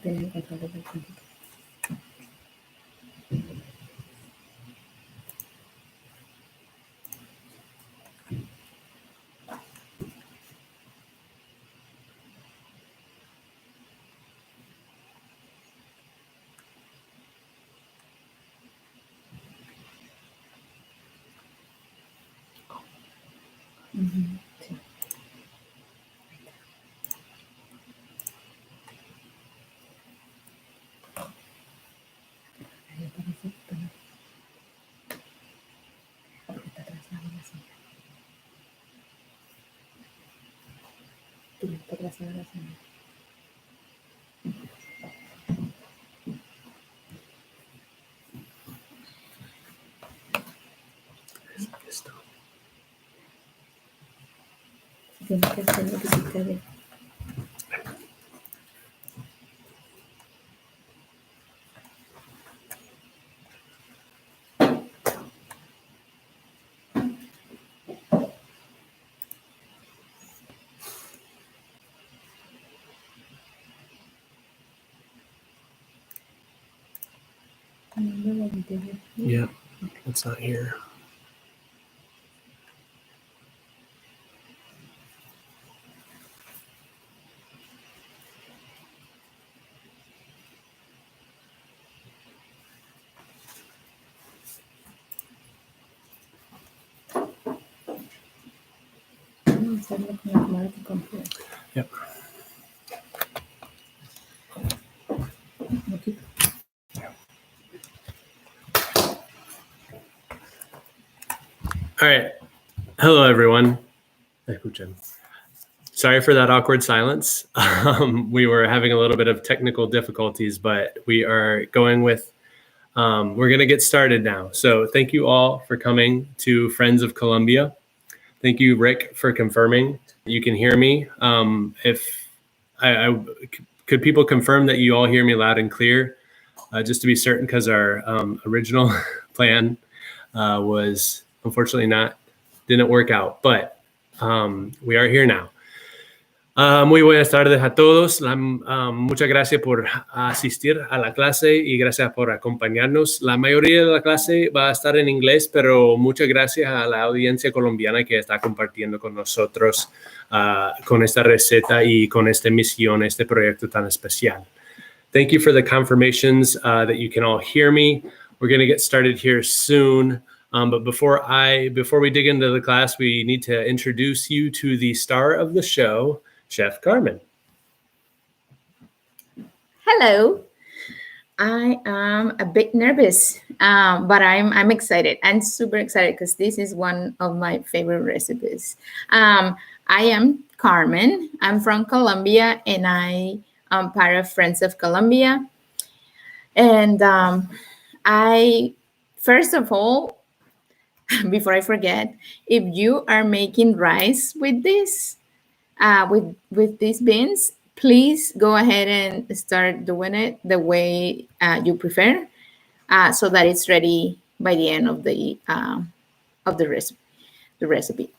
tiene el control del computador. Sí. Ahí aparece, pero porque está atrasada la señal. Está atrasada la señal. Tienes que hacer lo que hiciste ayer. Yeah, it's not here. Yep. All right. Hello, everyone. Sorry for that awkward silence. We were having a little bit of technical difficulties, but we are going with, we're going to get started now. So thank you all for coming to Friends of Colombia. Thank you, Rick, for confirming you can hear me. Could people confirm that you all hear me loud and clear? Just to be certain, because our original plan was unfortunately didn't work out, but we are here now. Muy buenas tardes a todos. Muchas gracias por asistir a la clase y gracias por acompañarnos. La mayoría de la clase va a estar en inglés, pero muchas gracias a la audiencia colombiana que está compartiendo con nosotros con esta receta y con esta misión, este proyecto tan especial. Thank you for the confirmations that you can all hear me. We're going to get started here soon. But before we dig into the class, we need to introduce you to the star of the show, Chef Carmen. Hello. I am a bit nervous, but I'm excited. I'm super excited because this is one of my favorite recipes. I am Carmen. I'm from Colombia, and I am part of Friends of Colombia. And first of all, before I forget, if you are making rice with this, with these beans, please go ahead and start doing it the way you prefer, so that it's ready by the end of the recipe.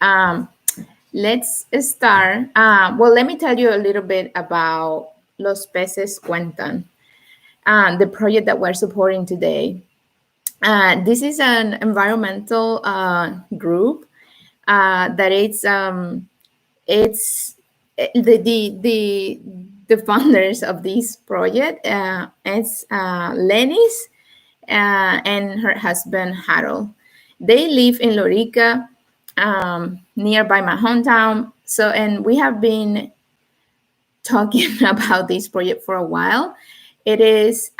Let's start. Well, let me tell you a little bit about Los Peces Cuentan, the project that we're supporting today. This is an environmental group that it's the founders of this project. It's Lenys and her husband Harold. They live in Lorica, nearby my hometown. And we have been talking about this project for a while. It is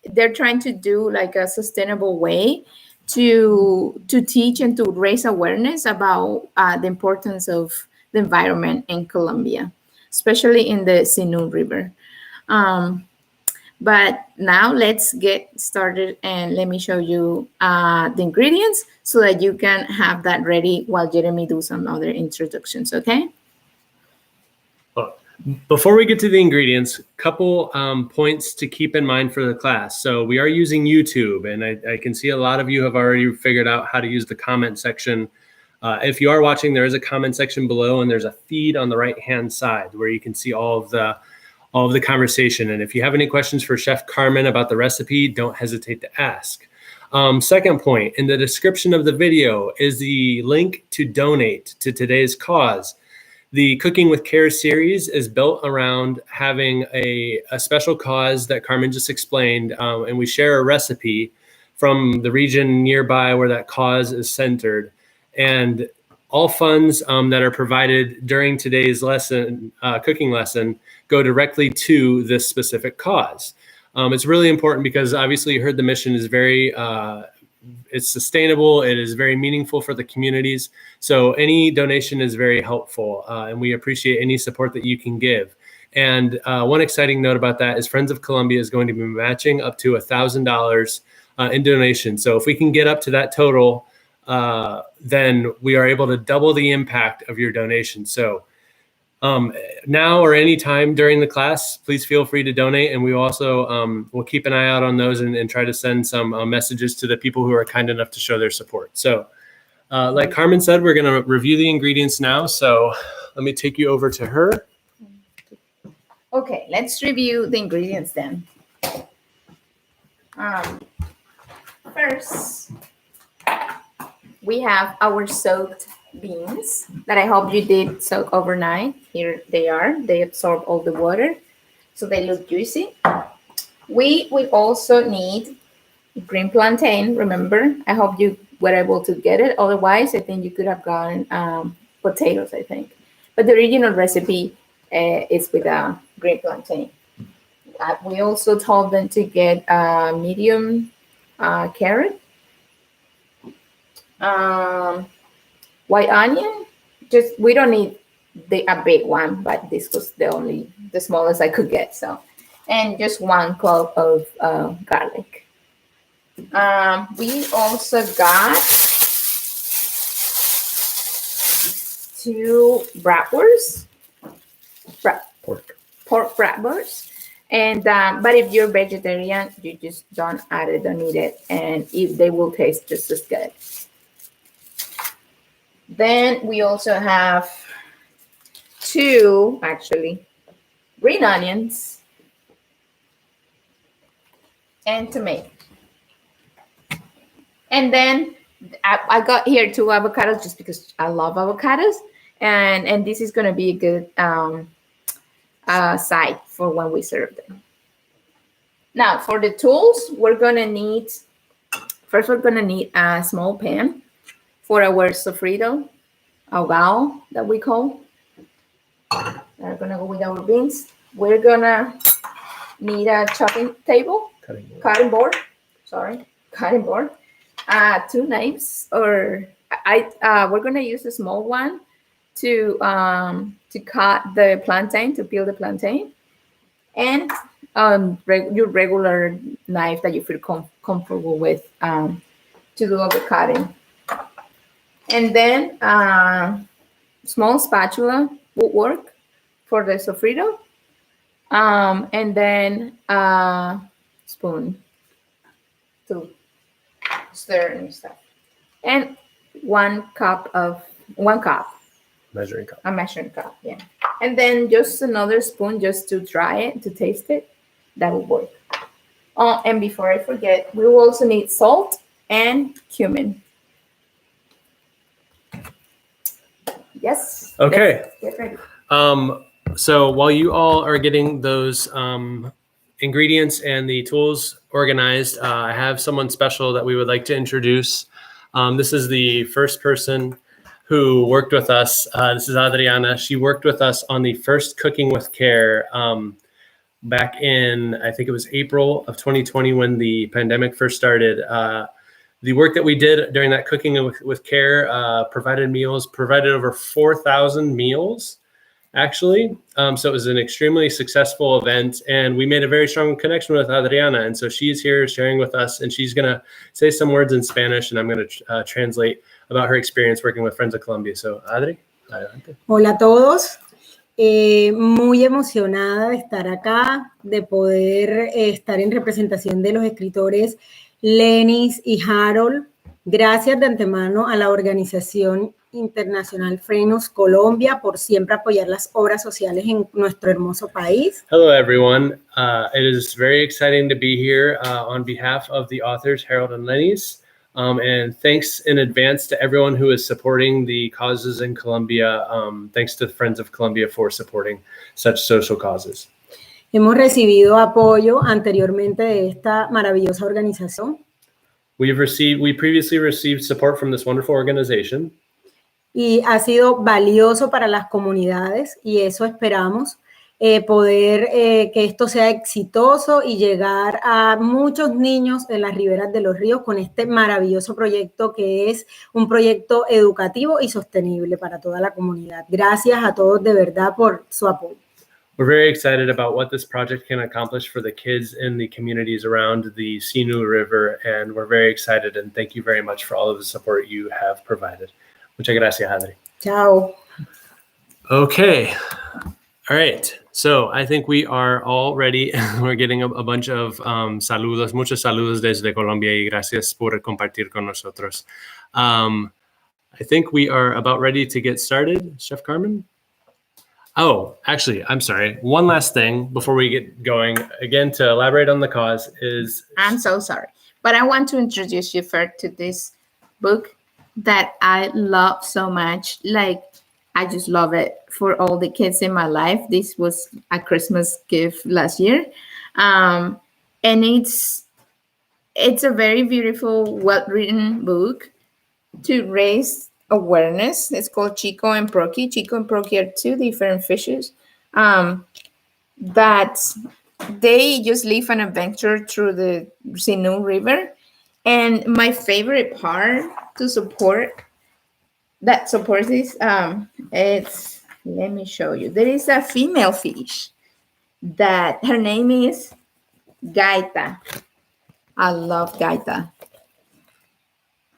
they're trying to do like a sustainable way to teach and to raise awareness about the importance of the environment in Colombia, especially in the Sinú River. But now let's get started, and let me show you the ingredients so that you can have that ready while Jeremy do some other introductions, okay? Before we get to the ingredients, couple points to keep in mind for the class. So we are using YouTube, and I can see a lot of you have already figured out how to use the comment section. If you are watching, there is a comment section below, and there's a feed on the right-hand side where you can see all all of the conversation. And if you have any questions for Chef Carmen about the recipe, don't hesitate to ask. Second point, in the description of the video is the link to donate to today's cause. The Cooking with Care series is built around having a special cause that Carmen just explained, and we share a recipe from the region nearby where that cause is centered. And all funds that are provided during today's lesson, cooking lesson, go directly to this specific cause. It's really important because obviously you heard the mission is very, it's sustainable. It is very meaningful for the communities. So any donation is very helpful, and we appreciate any support that you can give. And one exciting note about that is Friends of Colombia is going to be matching up to $1,000 in donation. So if we can get up to that total, then we are able to double the impact of your donation. So now or any time during the class, please feel free to donate. And we also will keep an eye out on those and try to send some messages to the people who are kind enough to show their support. So like Carmen said, we're going to review the ingredients now. So let me take you over to her. Okay, let's review the ingredients then. First, we have our soaked beans that I hope you did soak overnight. Here they are. They absorb all the water, so they look juicy. We will also need green plantain. Remember, I hope you were able to get it. Otherwise, I think you could have gotten potatoes, I think. But the original recipe is with a green plantain. We also told them to get a medium carrot. White onion, just we don't need a big one, but this was the smallest I could get. So, and just 1 clove of garlic. We also got 2 bratwursts, pork bratwursts, and but if you're vegetarian, you just don't add it, don't need it, and they will taste just as good. Then we also have 2, actually, green onions and tomato. And then I got here 2 avocados just because I love avocados. And this is going to be a good side for when we serve them. Now, for the tools, we're going to need a small pan for our sofrito, Ogao, that we call. We're gonna go with our beans. We're gonna need a chopping table, cutting board. 2 knives, or we're gonna use a small one to cut the plantain, to peel the plantain, and your regular knife that you feel comfortable with to do all the cutting. And then small spatula would work for the sofrito. And then a spoon to stir and stuff. And 1 cup. Measuring cup. A measuring cup, yeah. And then just another spoon just to try it, to taste it. That will work. And before I forget, we will also need salt and cumin. Yes. Okay. Get ready. So while you all are getting those ingredients and the tools organized, I have someone special that we would like to introduce. This is the first person who worked with us. This is Adriana. She worked with us on the first Cooking with Care back in, I think it was April of 2020 when the pandemic first started. The work that we did during that Cooking with Care provided over 4,000 meals, actually. So it was an extremely successful event, and we made a very strong connection with Adriana. And so she's here sharing with us, and she's going to say some words in Spanish, and I'm going to translate about her experience working with Friends of Colombia. So, Adri, adelante. Hola a todos. Muy emocionada de estar acá, de poder estar en representación de los escritores Lenys y Harold. Gracias de antemano a la organización Internacional Frenos Colombia por siempre apoyar las obras sociales en nuestro hermoso país. Hello, everyone. It is very exciting to be here on behalf of the authors, Harold and Lenys. And thanks in advance to everyone who is supporting the causes in Colombia. Thanks to the Friends of Colombia for supporting such social causes. Hemos recibido apoyo anteriormente de esta maravillosa organización. We previously received support from this wonderful organization. Y ha sido valioso para las comunidades y eso esperamos, poder que esto sea exitoso y llegar a muchos niños en las riberas de los ríos con este maravilloso proyecto que es un proyecto educativo y sostenible para toda la comunidad. Gracias a todos de verdad por su apoyo. We're very excited about what this project can accomplish for the kids in the communities around the Sinú River, and we're very excited, and thank you very much for all of the support you have provided. Muchas gracias, Adri. Chao. Okay. All right. So I think we are all ready. We're getting a bunch of saludos, muchos saludos desde Colombia, y gracias por compartir con nosotros. I think we are about ready to get started. Chef Carmen? Oh, actually, I'm sorry. One last thing before we get going. Again, to elaborate on the cause is... I'm so sorry, but I want to introduce you first to this book that I love so much. Like, I just love it for all the kids in my life. This was a Christmas gift last year. And it's a very beautiful, well-written book to raise awareness. It's called Chico and Proqui. Chico and Proqui are two different fishes that they just live an adventure through the Sinú River. And my favorite part to support this, it's, let me show you. There is a female fish that her name is Gaita. I love Gaita.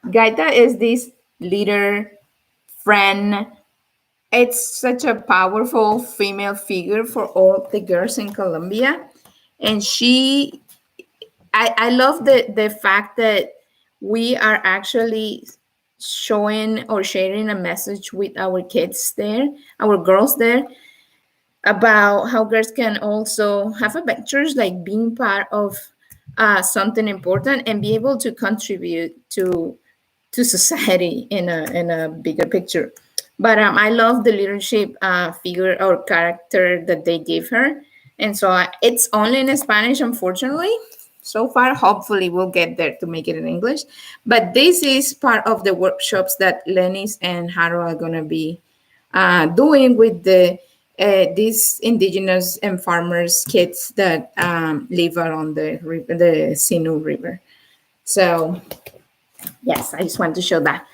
Gaita is this leader, friend. It's such a powerful female figure for all the girls in Colombia. And I love the fact that we are actually showing or sharing a message with our kids there, our girls there, about how girls can also have adventures, like being part of something important and be able to contribute to society in a bigger picture. But I love the leadership figure or character that they give her. And so it's only in Spanish, unfortunately. So far, hopefully we'll get there to make it in English. But this is part of the workshops that Lenys and Harold are going to be doing with these indigenous and farmers kids that live around the Sinú River. So, yes, I just want to show that.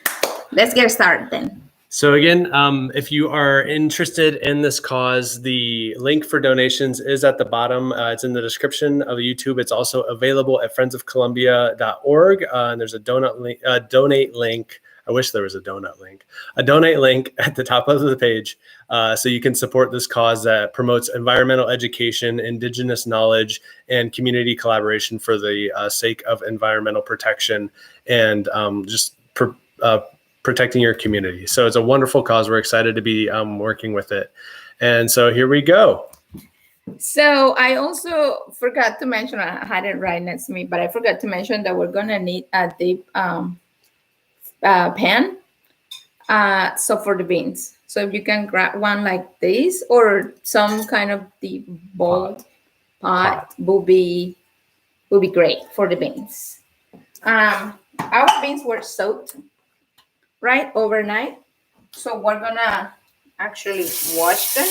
Let's get started then. So again, if you are interested in this cause, the link for donations is at the bottom. It's in the description of YouTube. It's also available at friendsofcolumbia.org. And there's a donate link. I wish there was a donut link. A donate link at the top of the page, so you can support this cause that promotes environmental education, indigenous knowledge, and community collaboration for the sake of environmental protection and protecting your community. So it's a wonderful cause. We're excited to be working with it. And so here we go. So I also forgot to mention, I had it right next to me, but I forgot to mention that we're going to need a deep pan. So for the beans. So if you can grab one like this or some kind of deep bowl pot will be great for the beans. Our beans were soaked overnight, so we're gonna actually wash them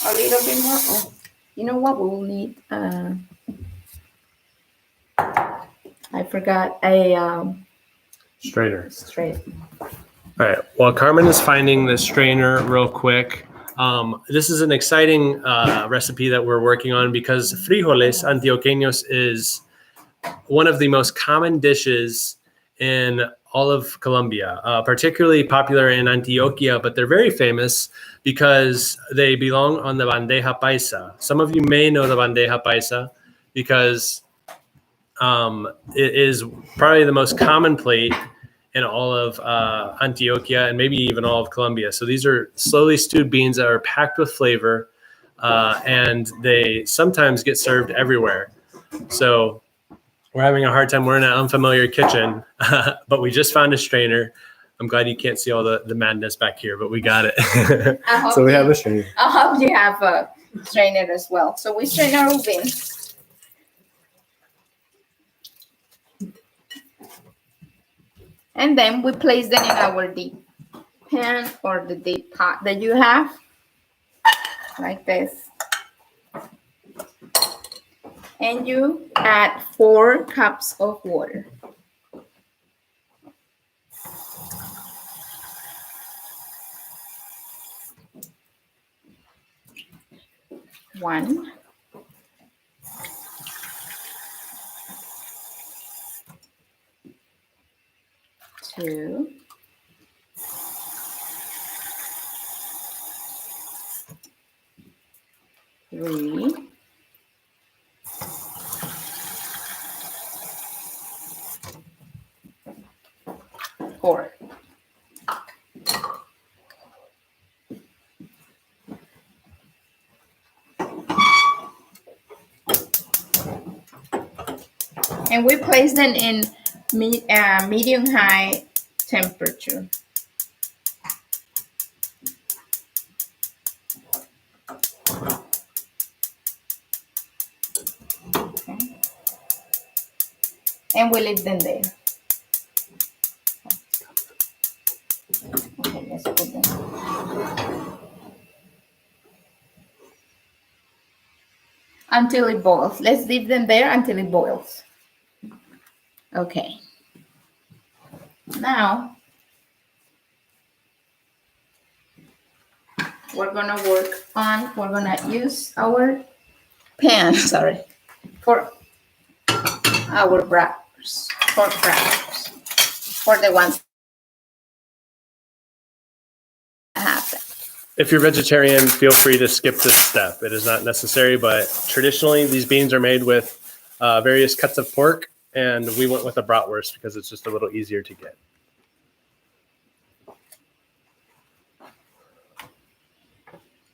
a little bit more. Oh, you know what we'll need? I forgot a strainer. All right, while Carmen is finding the strainer real quick, this is an exciting recipe that we're working on because Fríjoles Antioqueños is one of the most common dishes in all of Colombia, particularly popular in Antioquia, but they're very famous because they belong on the bandeja paisa. Some of you may know the bandeja paisa because it is probably the most common plate, in all of Antioquia and maybe even all of Colombia. So these are slowly stewed beans that are packed with flavor, and they sometimes get served everywhere. So we're having a hard time. We're in an unfamiliar kitchen, but we just found a strainer. I'm glad you can't see all the madness back here, but we got it. So we have a strainer. I hope you have a strainer as well. So we strain our beans. And then we place them in our deep pan or the deep pot that you have, like this. And you add 4 cups of water. One, 2, 3, 4. And we place them in medium-high temperature. Okay. And we leave them there. Okay, let's put them. Until it boils. Let's leave them there until it boils. Okay. Now, we're gonna use our pan, for our wrappers, for the ones that happen. If you're vegetarian, feel free to skip this step. It is not necessary, but traditionally these beans are made with various cuts of pork, and we went with a bratwurst because it's just a little easier to get.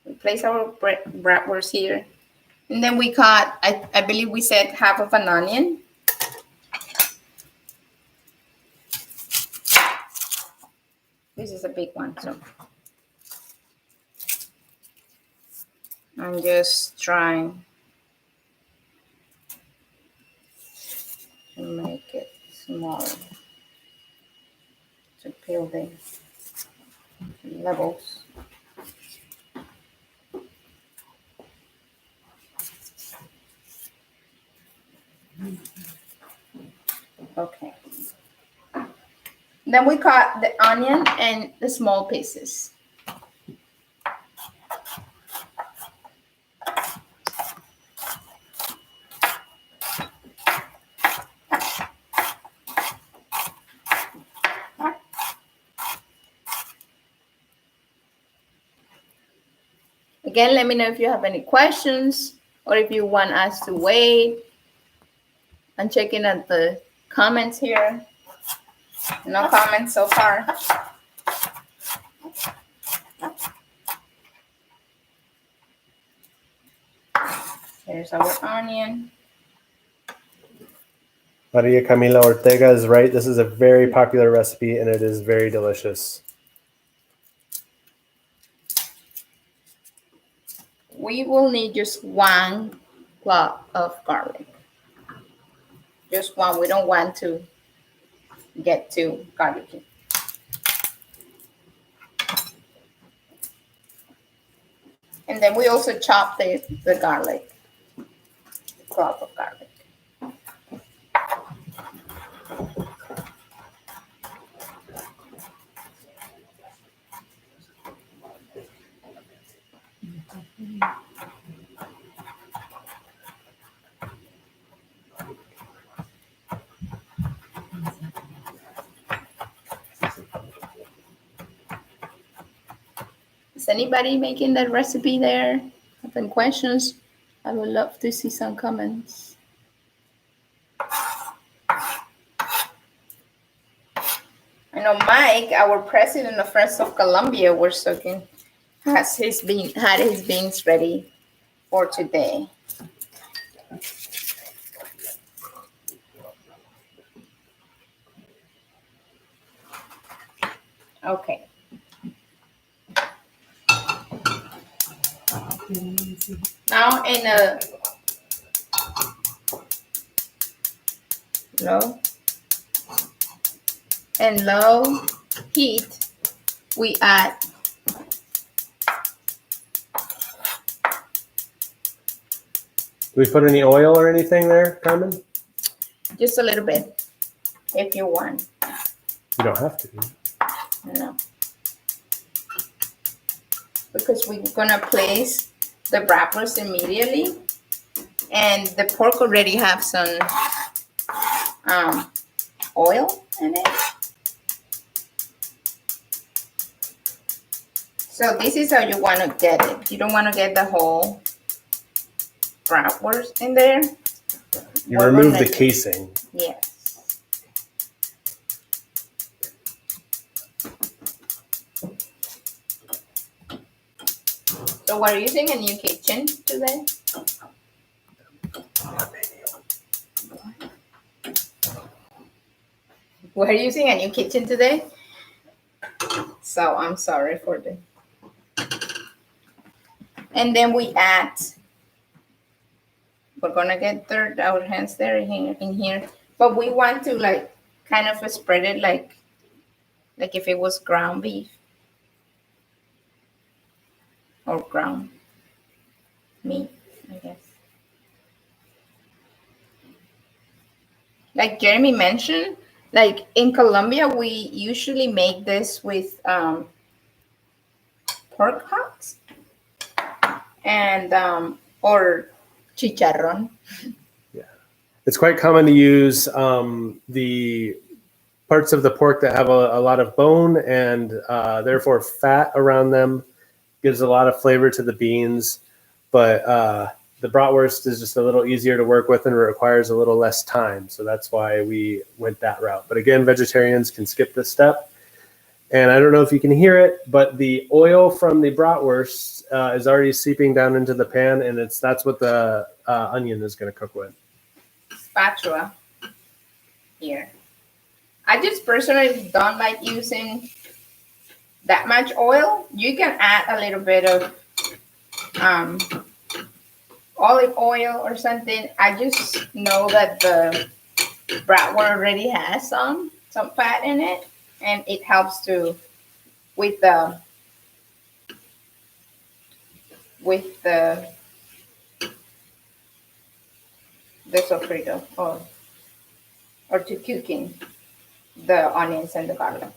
We place our bratwurst here, and then we cut, I believe we said half of an onion. This is a big one, so I'm just trying to make it smaller to peel the levels. Okay. Then we cut the onion in the small pieces. Again, let me know if you have any questions or if you want us to wait. I'm checking at the comments here. No comments so far. Here's our onion. Maria Camila Ortega is right. This is a very popular recipe, and it is very delicious. We will need just 1 clove of garlic. Just 1. We don't want to get too garlicky. And then we also chop the garlic, clove of garlic. Is anybody making that recipe there? Having questions? I would love to see some comments. I Mike, our president of Friends of Colombia, had his beans ready for today. Okay. Now in a low heat, we add Do we put any oil or anything there, Carmen? just a little bit, if you want. You don't have to. No. Because we're gonna place the wrappers immediately, and the pork already have some oil in it. So this is how you want to get it. You don't want to get the whole wrappers in there. You remove the casing. Yes. So we're using a new kitchen today. We're using a new kitchen today. So I'm sorry for the. And then we add. We're gonna get our hands there in here, but we want to like kind of spread it like if it was ground beef or ground meat, I guess. Like Jeremy mentioned, like in Colombia, we usually make this with pork hocks and or chicharrón. Yeah, it's quite common to use the parts of the pork that have a lot of bone and therefore fat around them. Gives a lot of flavor to the beans, but the bratwurst is just a little easier to work with and requires a little less time. So that's why we went that route. But again, vegetarians can skip this step. And I don't know if you can hear it, but the oil from the bratwurst is already seeping down into the pan, and that's what the onion is going to cook with. Spatula here. I just personally don't like using that much oil. You can add a little bit of olive oil or something. I just know that the bratwurst already has some fat in it, and it helps to with the sofrito or to cooking the onions and the garlic.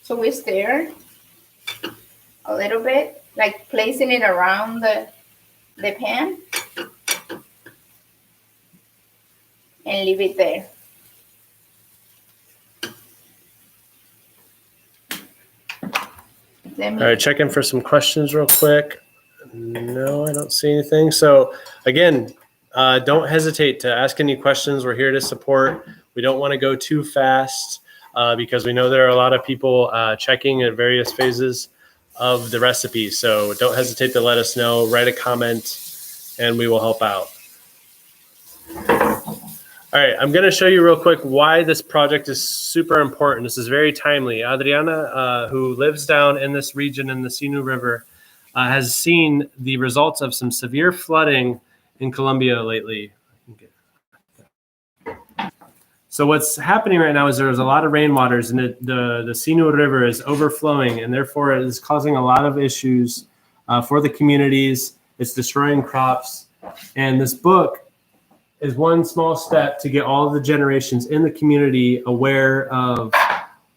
So we stir a little bit, like placing it around the pan and leave it there. All right, check in for some questions real quick. No, I don't see anything. So again, don't hesitate to ask any questions. We're here to support. We don't want to go too fast because we know there are a lot of people checking at various phases of the recipe. So don't hesitate to let us know, write a comment, and we will help out. All right, I'm going to show you real quick why this project is super important. This is very timely. Adriana, who lives down in this region in the Sinú River, has seen the results of some severe flooding in Colombia lately. So what's happening right now is there's a lot of rainwaters, and the Sinú River is overflowing, and therefore it is causing a lot of issues for the communities. It's destroying crops, and this book is one small step to get all of the generations in the community aware of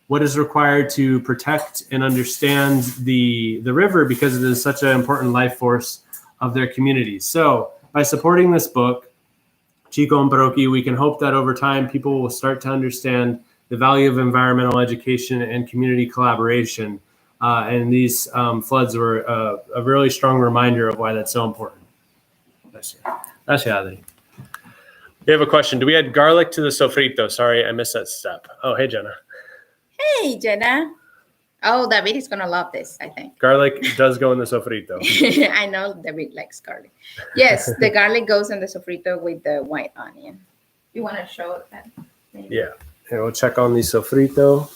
what is required to protect and understand the river, because it is such an important life force of their communities. So by supporting this book, Chico and Proqui, we can hope that over time people will start to understand the value of environmental education and community collaboration. And these floods were a really strong reminder of why that's so important. Gracias, Adri. We have a question. Do we add garlic to the sofrito? Sorry, I missed that step. Oh, hey, Jenna. Hey, Jenna. Oh, David is going to love this, I think. Garlic does go in the sofrito. I know David likes garlic. Yes, the garlic goes in the sofrito with the white onion. You want to show that? Maybe? Yeah. Here, we'll check on the sofrito.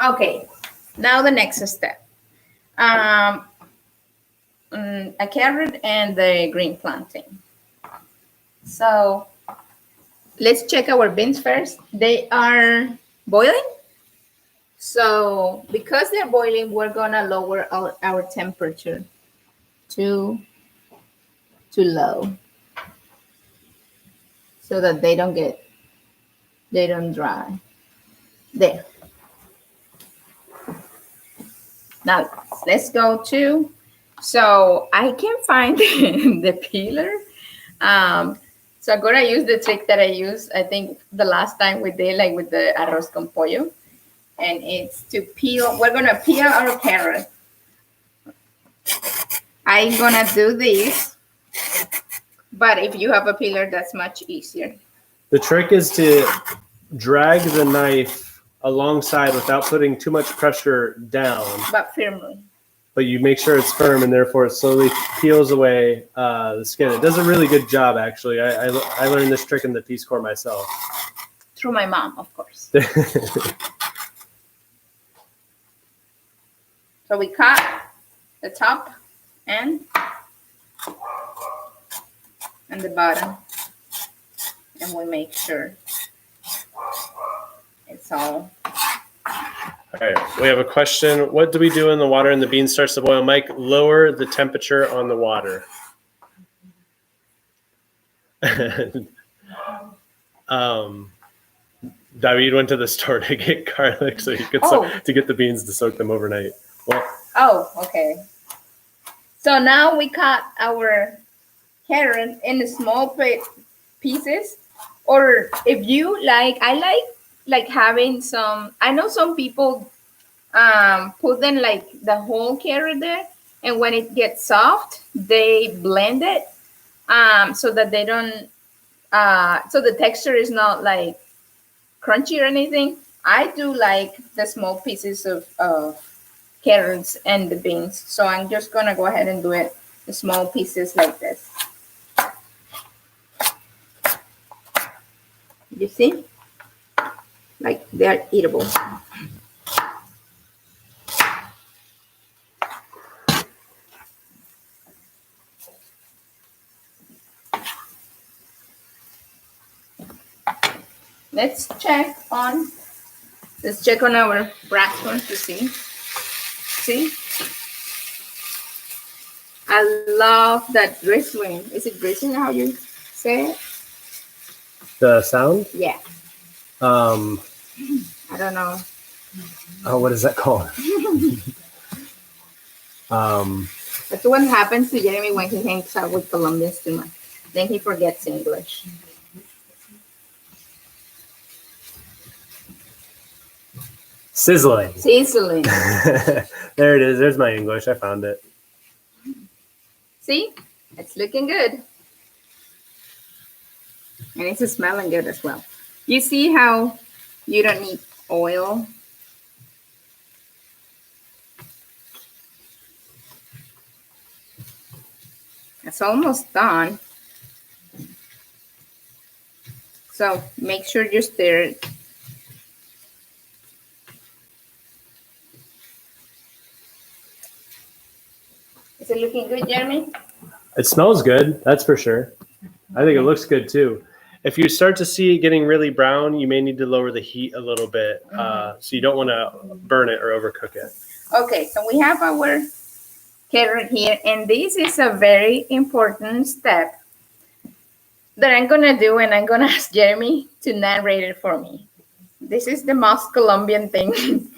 Okay, now the next step. A carrot and the green plantain. So let's check our beans first. They are boiling. So because they're boiling, we're gonna lower our temperature to low so that they don't dry. There. Now let's go to, so I can't find the peeler. So I'm gonna use the trick that I used, I think the last time we did, like with the arroz con pollo. And it's to peel, we're gonna peel our carrot. I'm gonna do this, but if you have a peeler, that's much easier. The trick is to drag the knife alongside without putting too much pressure down. But firmly. But you make sure it's firm, and therefore it slowly peels away the skin. It does a really good job, actually. I learned this trick in the Peace Corps myself. Through my mom, of course. So we cut the top and the bottom, and we make sure it's all. All right, we have a question. What do we do when the water in the beans starts to boil? Mike, lower the temperature on the water. David went to the store to get garlic so he could to get the beans to soak them overnight. Well, okay. So now we cut our carrot in small pieces, or if you like, I like having some. I know some people put them like the whole carrot there, and when it gets soft, they blend it so that they don't. So the texture is not like crunchy or anything. I do like the small pieces of carrots and the beans. So I'm just gonna go ahead and do it the small pieces like this. You see? Like they're eatable. Let's check on our brass one to see. See? I love that drizzling. Is it drizzling how you say it? The sound? Yeah. I don't know. Oh, what is that called? That's what happens to Jeremy when he hangs out with Colombians too much. Then he forgets English. Sizzling. Sizzling. There it is. There's my English. I found it. See? It's looking good. And it's smelling good as well. You see how you don't need oil? It's almost done. So make sure you stir it. Is it looking good, Jeremy? It smells good. That's for sure. I think it looks good too. If you start to see it getting really brown, you may need to lower the heat a little bit. So you don't want to burn it or overcook it. Okay, so we have our carrot here, and this is a very important step that I'm going to do, and I'm going to ask Jeremy to narrate it for me. This is the most Colombian thing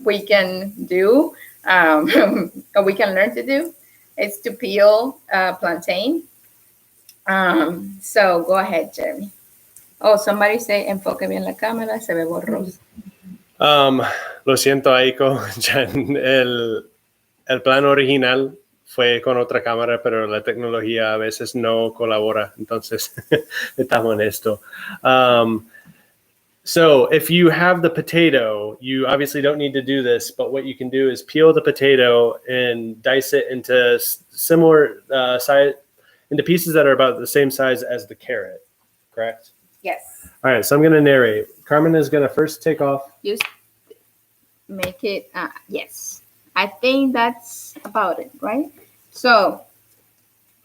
we can do, or we can learn to do. It's to peel plantain. So go ahead, Jeremy. Oh, somebody say, enfoque bien la cámara, se ve borroso. Lo siento, Aiko. El plan original fue con otra cámara, pero la tecnología a veces no colabora. Entonces, estamos en esto. So if you have the potato, you obviously don't need to do this, but what you can do is peel the potato and dice it into similar size, into pieces that are about the same size as the carrot, correct? Yes. All right, so I'm going to narrate. Carmen is going to first take off. Just make it, yes. I think that's about it, right? So.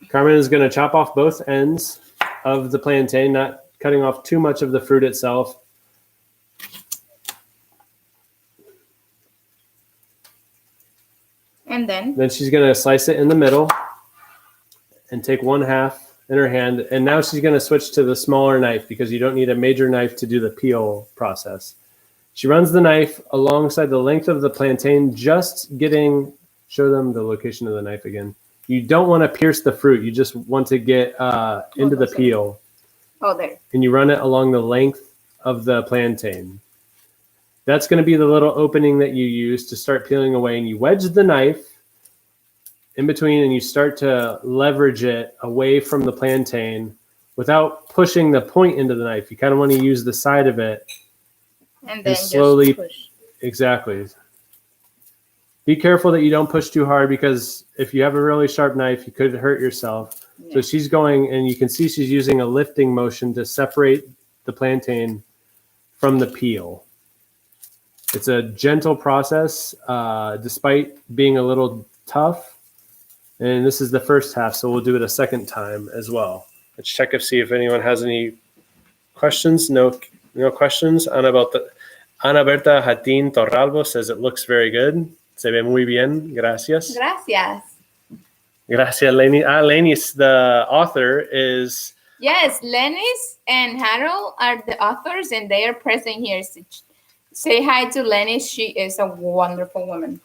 Carmen is going to chop off both ends of the plantain, not cutting off too much of the fruit itself. And then she's going to slice it in the middle and take one half in her hand. And now she's going to switch to the smaller knife because you don't need a major knife to do the peel process. She runs the knife alongside the length of the plantain, just getting, show them the location of the knife again. You don't want to pierce the fruit. You just want to get into the peel. Oh, there. And you run it along the length of the plantain. That's going to be the little opening that you use to start peeling away. And you wedge the knife in between and you start to leverage it away from the plantain without pushing the point into the knife. You kind of want to use the side of it and then slowly just push. Exactly. Be careful that you don't push too hard because if you have a really sharp knife, you could hurt yourself. Yeah. So she's going, and you can see she's using a lifting motion to separate the plantain from the peel. It's a gentle process, despite being a little tough. And this is the first half, so we'll do it a second time as well. Let's check and see if anyone has any questions. No questions. Ana Berta Hatín Torralbo says it looks very good. Se ve muy bien. Gracias. Gracias. Gracias, Lenys. Lenys, the author is... Yes, Lenys and Harold are the authors, and they are present here. Say hi to Lenys. She is a wonderful woman.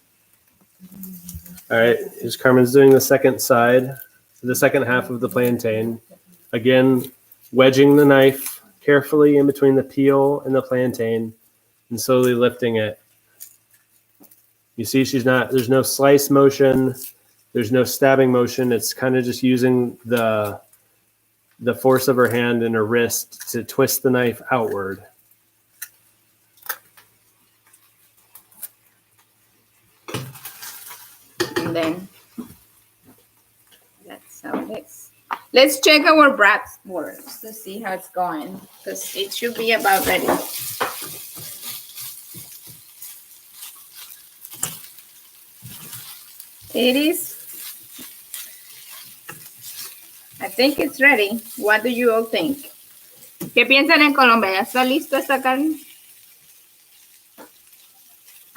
All right. Here's Carmen's doing the second side, the second half of the plantain. Again, wedging the knife carefully in between the peel and the plantain and slowly lifting it. You see there's no slice motion. There's no stabbing motion. It's kind of just using the force of her hand and her wrist to twist the knife outward. And then that's how it is. Let's check our bratwurst to see how it's going because it should be about ready. It is. I think it's ready. What do you all think? ¿Qué piensan en Colombia? ¿Ya está listo esta carne?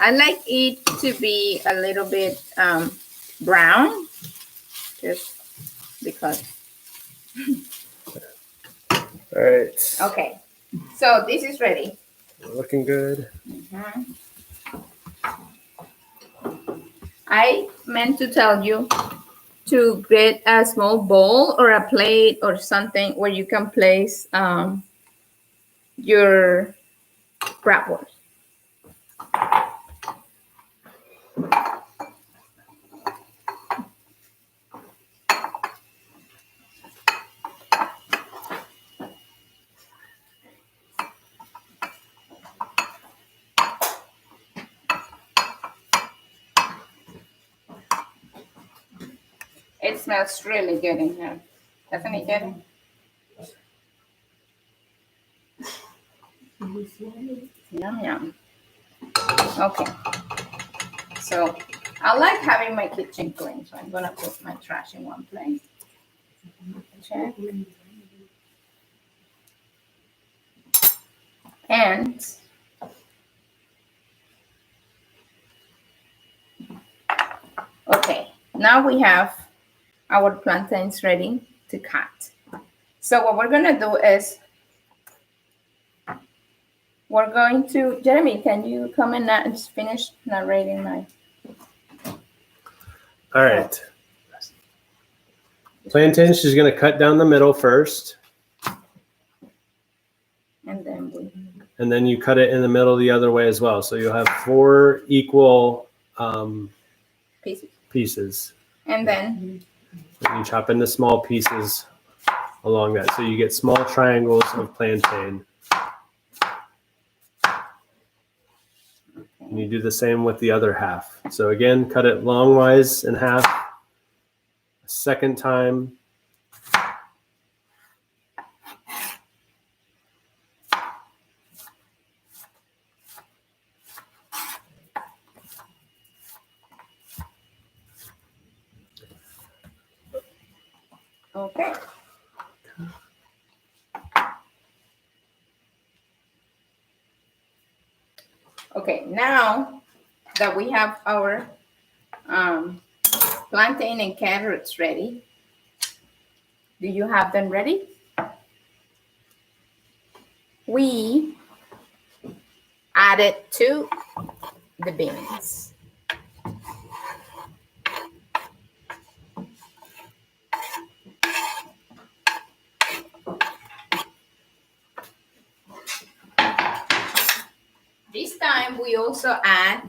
I like it to be a little bit brown, just because. All right. Okay, so this is ready. Looking good. Mm-hmm. I meant to tell you to get a small bowl or a plate or something where you can place your bratwurst. It smells really good in here. Doesn't it, Jenny? Yum, yum. Okay. So I like having my kitchen clean, so I'm going to put my trash in one place. Check. And okay, now we have our plantains ready to cut. So what we're gonna do is we're going to, Jeremy, can you come and finish narrating my? All right. Plantain, she's gonna cut down the middle first. And then we and then you cut it in the middle the other way as well. So you'll have 4 equal pieces. And then you chop into small pieces along that. So you get small triangles of plantain. And you do the same with the other half. So again, cut it longwise in half. Second time. Okay. Okay, now that we have our plantain and carrots ready, do you have them ready? We add it to the beans. This time we also add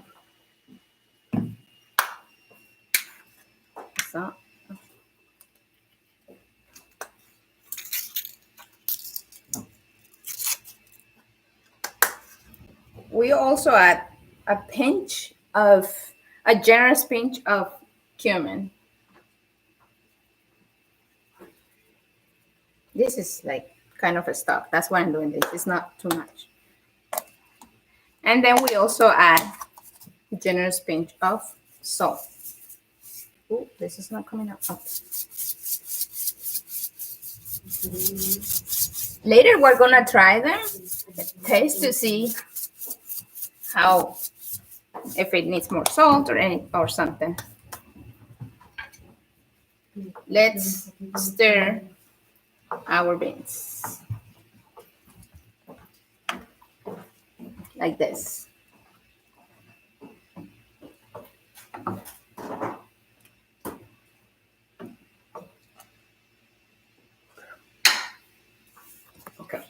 a generous pinch of cumin. This is like kind of a stock. That's why I'm doing this. It's not too much. And then we also add a generous pinch of salt. Oh, this is not coming up. Oh. Later, we're gonna try them, taste to see how, if it needs more salt or something. Let's stir our beans like this. Okay.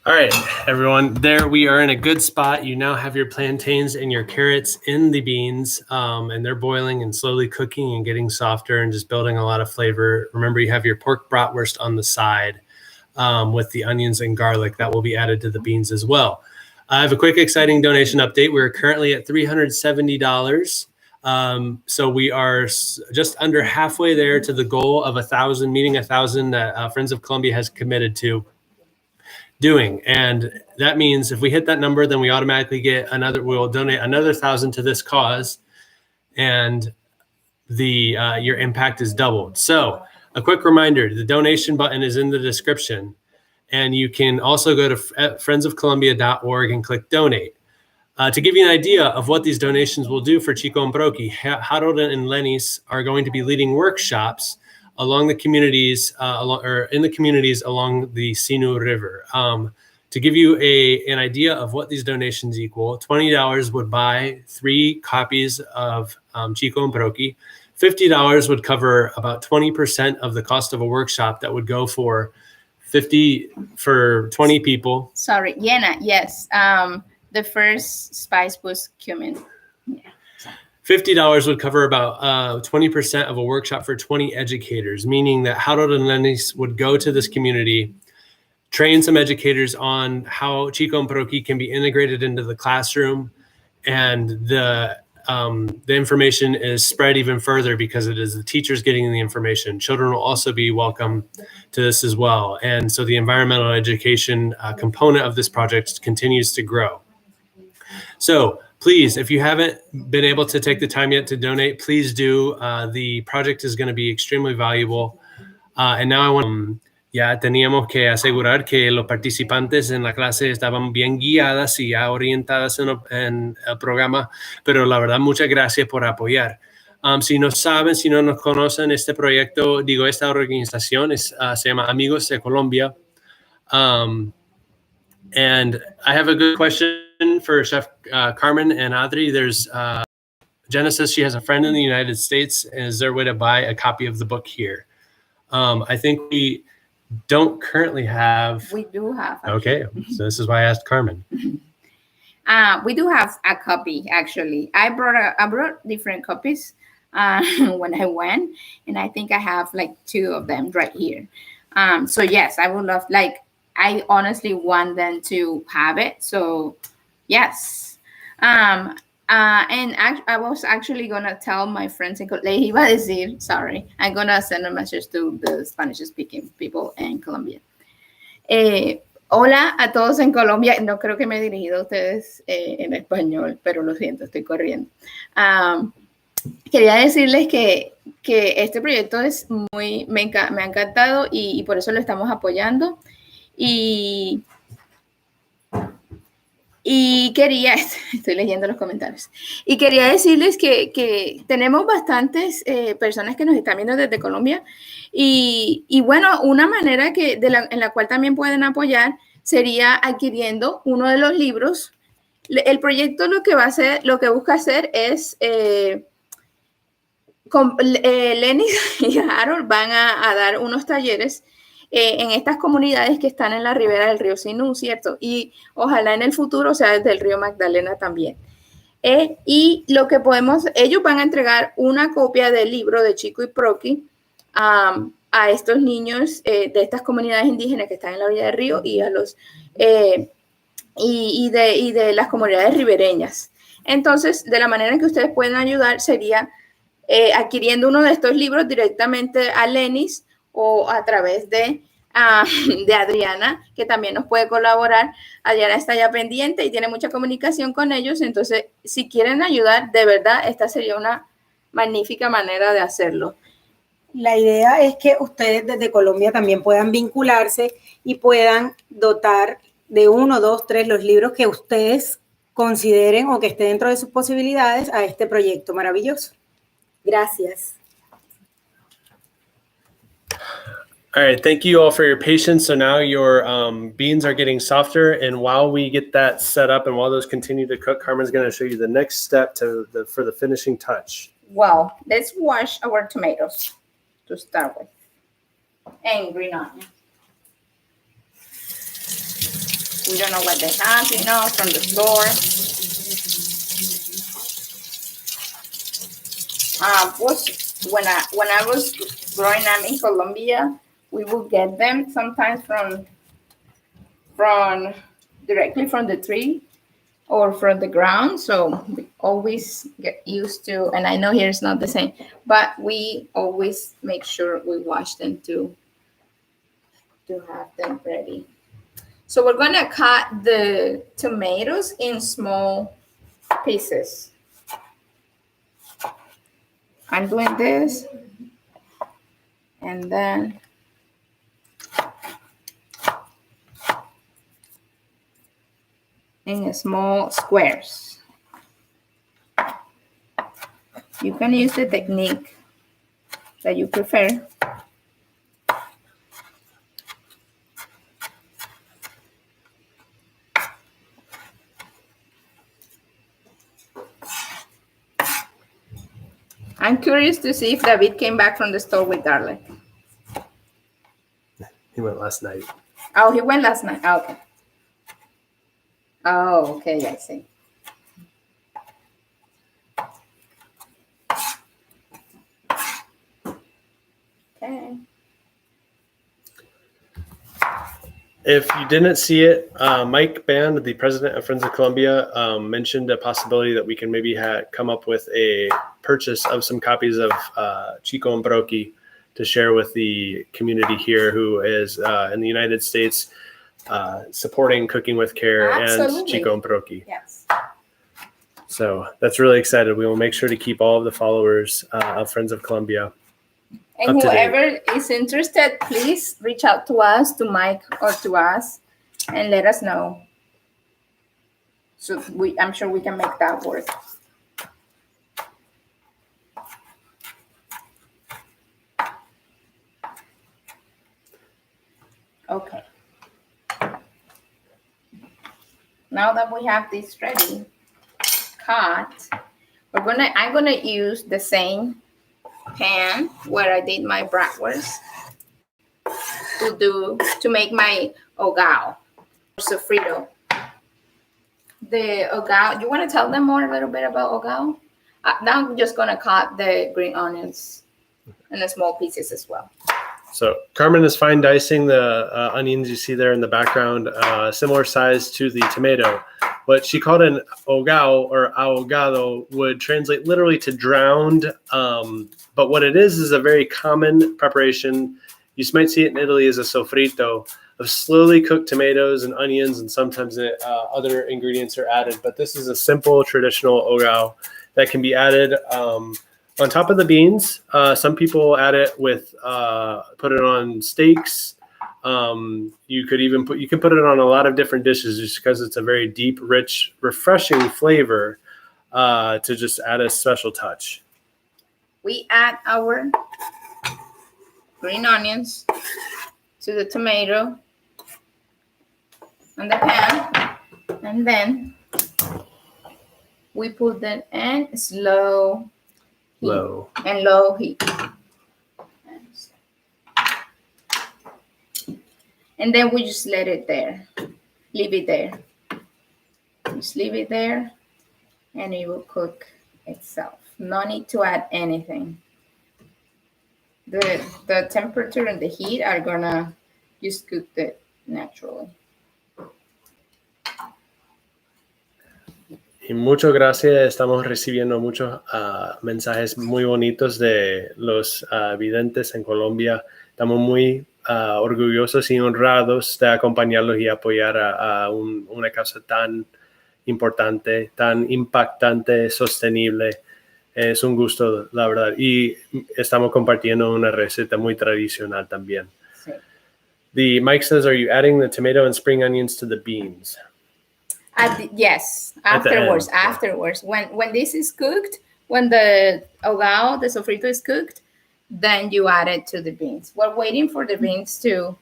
All right, everyone, there we are in a good spot. You now have your plantains and your carrots in the beans, and they're boiling and slowly cooking and getting softer and just building a lot of flavor. Remember, you have your pork bratwurst on the side with the onions and garlic that will be added to the beans as well. I have a quick, exciting donation update. We're currently at $370. So we are just under halfway there to the goal of 1,000, meeting 1,000 that Friends of Colombia has committed to doing. And that means if we hit that number, then we automatically get we'll donate another 1,000 to this cause, and your impact is doubled. So a quick reminder, the donation button is in the description, and you can also go to friendsofcolombia.org and click donate. To give you an idea of what these donations will do for Chico Proqui, Harold and Lenys are going to be leading workshops along the communities, in the communities along the Sinú River. To give you an idea of what these donations equal, $20 would buy 3 copies of Chico Proqui. $50 would cover about 20% of the cost of a workshop that would go for 20 people. Sorry, Yena, yes. The first spice was cumin. Yeah. $50 would cover about 20% of a workshop for 20 educators, meaning that Harold and Lenys would go to this community, train some educators on how Chico Proqui can be integrated into the classroom, and the information is spread even further because it is the teachers getting the information. Children will also be welcome to this as well. And so the environmental education component of this project continues to grow. So please, if you haven't been able to take the time yet to donate, please do. The project is going to be extremely valuable. And now I want ya teníamos que asegurar que los participantes en la clase estaban bien guiadas y ya orientadas en el programa, pero la verdad, muchas gracias por apoyar. Si no saben, si no nos conocen, esta organización se llama Amigos de Colombia. And I have a good question for Chef Carmen and Adri. There's Jenna says she has a friend in the United States. Is there a way to buy a copy of the book here? I think don't currently have. We do have. Okay, so this is why I asked Carmen. We do have a copy, actually. I brought different copies when I went, and I think I have like 2 of them right here. So yes, I would love, like, I honestly want them to have it. So yes. And I was actually gonna tell my friends in Colombia, iba a decir, sorry, I'm gonna send a message to the Spanish-speaking people in Colombia. Hola a todos en Colombia. No creo que me he dirigido a ustedes en español, pero lo siento, estoy corriendo. Quería decirles que este proyecto es me ha encantado y por eso lo estamos apoyando. Y quería, estoy leyendo los comentarios, y quería decirles que tenemos bastantes personas que nos están viendo desde Colombia y bueno, una manera en la cual también pueden apoyar sería adquiriendo uno de los libros. El proyecto lo que busca hacer es, Lenys y Harold van a dar unos talleres en estas comunidades que están en la ribera del río Sinú, ¿cierto? Y ojalá en el futuro, o sea, desde el río Magdalena también. Y lo que ellos van a entregar una copia del libro de Chico y Proqui a estos niños de estas comunidades indígenas que están en la orilla del río y a los y de las comunidades ribereñas. Entonces, de la manera en que ustedes pueden ayudar sería adquiriendo uno de estos libros directamente a Lenys o a través de Adriana, que también nos puede colaborar. Adriana está ya pendiente y tiene mucha comunicación con ellos. Entonces, si quieren ayudar, de verdad, esta sería una magnífica manera de hacerlo. La idea es que ustedes desde Colombia también puedan vincularse y puedan dotar de 1, 2, 3 los libros que ustedes consideren o que esté dentro de sus posibilidades a este proyecto maravilloso. Gracias. All right, thank you all for your patience. So now your beans are getting softer, and while we get that set up and while those continue to cook, Carmen's going to show you the next step for the finishing touch. Well, let's wash our tomatoes to start with, and green onion. We don't know what they have, from the store. When I was growing up in Colombia, we would get them sometimes from directly from the tree or from the ground. So we always get used to, and I know here it's not the same, but we always make sure we wash them to have them ready. So we're going to cut the tomatoes in small pieces. I'm doing this, and then in small squares. You can use the technique that you prefer. I'm curious to see if David came back from the store with garlic. He went last night. Oh, he went last night. Oh, okay. Oh, okay, I see. Okay. If you didn't see it, Mike Band, the president of Friends of Colombia, mentioned a possibility that we can maybe come up with a purchase of some copies of Chico Proqui to share with the community here who is in the United States supporting Cooking with Care. Absolutely. And Chico Proqui. Yes. So that's really excited. We will make sure to keep all of the followers of Friends of Colombia. And whoever is interested, please reach out to us, to Mike or to us, and let us know. So I'm sure we can make that work. Okay. Now that we have this ready, cut, I'm gonna use the same pan where I did my bratwurst. to make my Ogao Sofrito. The Ogao, you want to tell them more a little bit about Ogao? Now I'm just gonna cut the green onions in the small pieces as well. So Carmen is fine dicing the onions you see there in the background, similar size to the tomato. What she called an ogao or ahogado would translate literally to drowned. But what it is a very common preparation. You might see it in Italy as a sofrito of slowly cooked tomatoes and onions, and sometimes other ingredients are added. But this is a simple traditional ogao that can be added on top of the beans. Some people add it with put it on steaks. You can put it on a lot of different dishes just because it's a very deep, rich, refreshing flavor to just add a special touch. We add our green onions to the tomato on the pan, and then we put them in low heat. And then we just leave it there. Just leave it there, and it will cook itself. No need to add anything. The temperature and the heat are gonna just cook it naturally. Y muchas gracias. Estamos recibiendo muchos mensajes muy bonitos de los videntes en Colombia. Estamos muy orgullosos y honrados de acompañarlos y apoyar a una causa tan importante, tan impactante, sostenible. Es un gusto, la verdad. Y estamos compartiendo una receta muy tradicional también. Sí. Mike says, are you adding the tomato and spring onions to the beans? Yes, afterwards. When this is cooked, when the ogao, the sofrito is cooked, then you add it to the beans. We're waiting for the beans to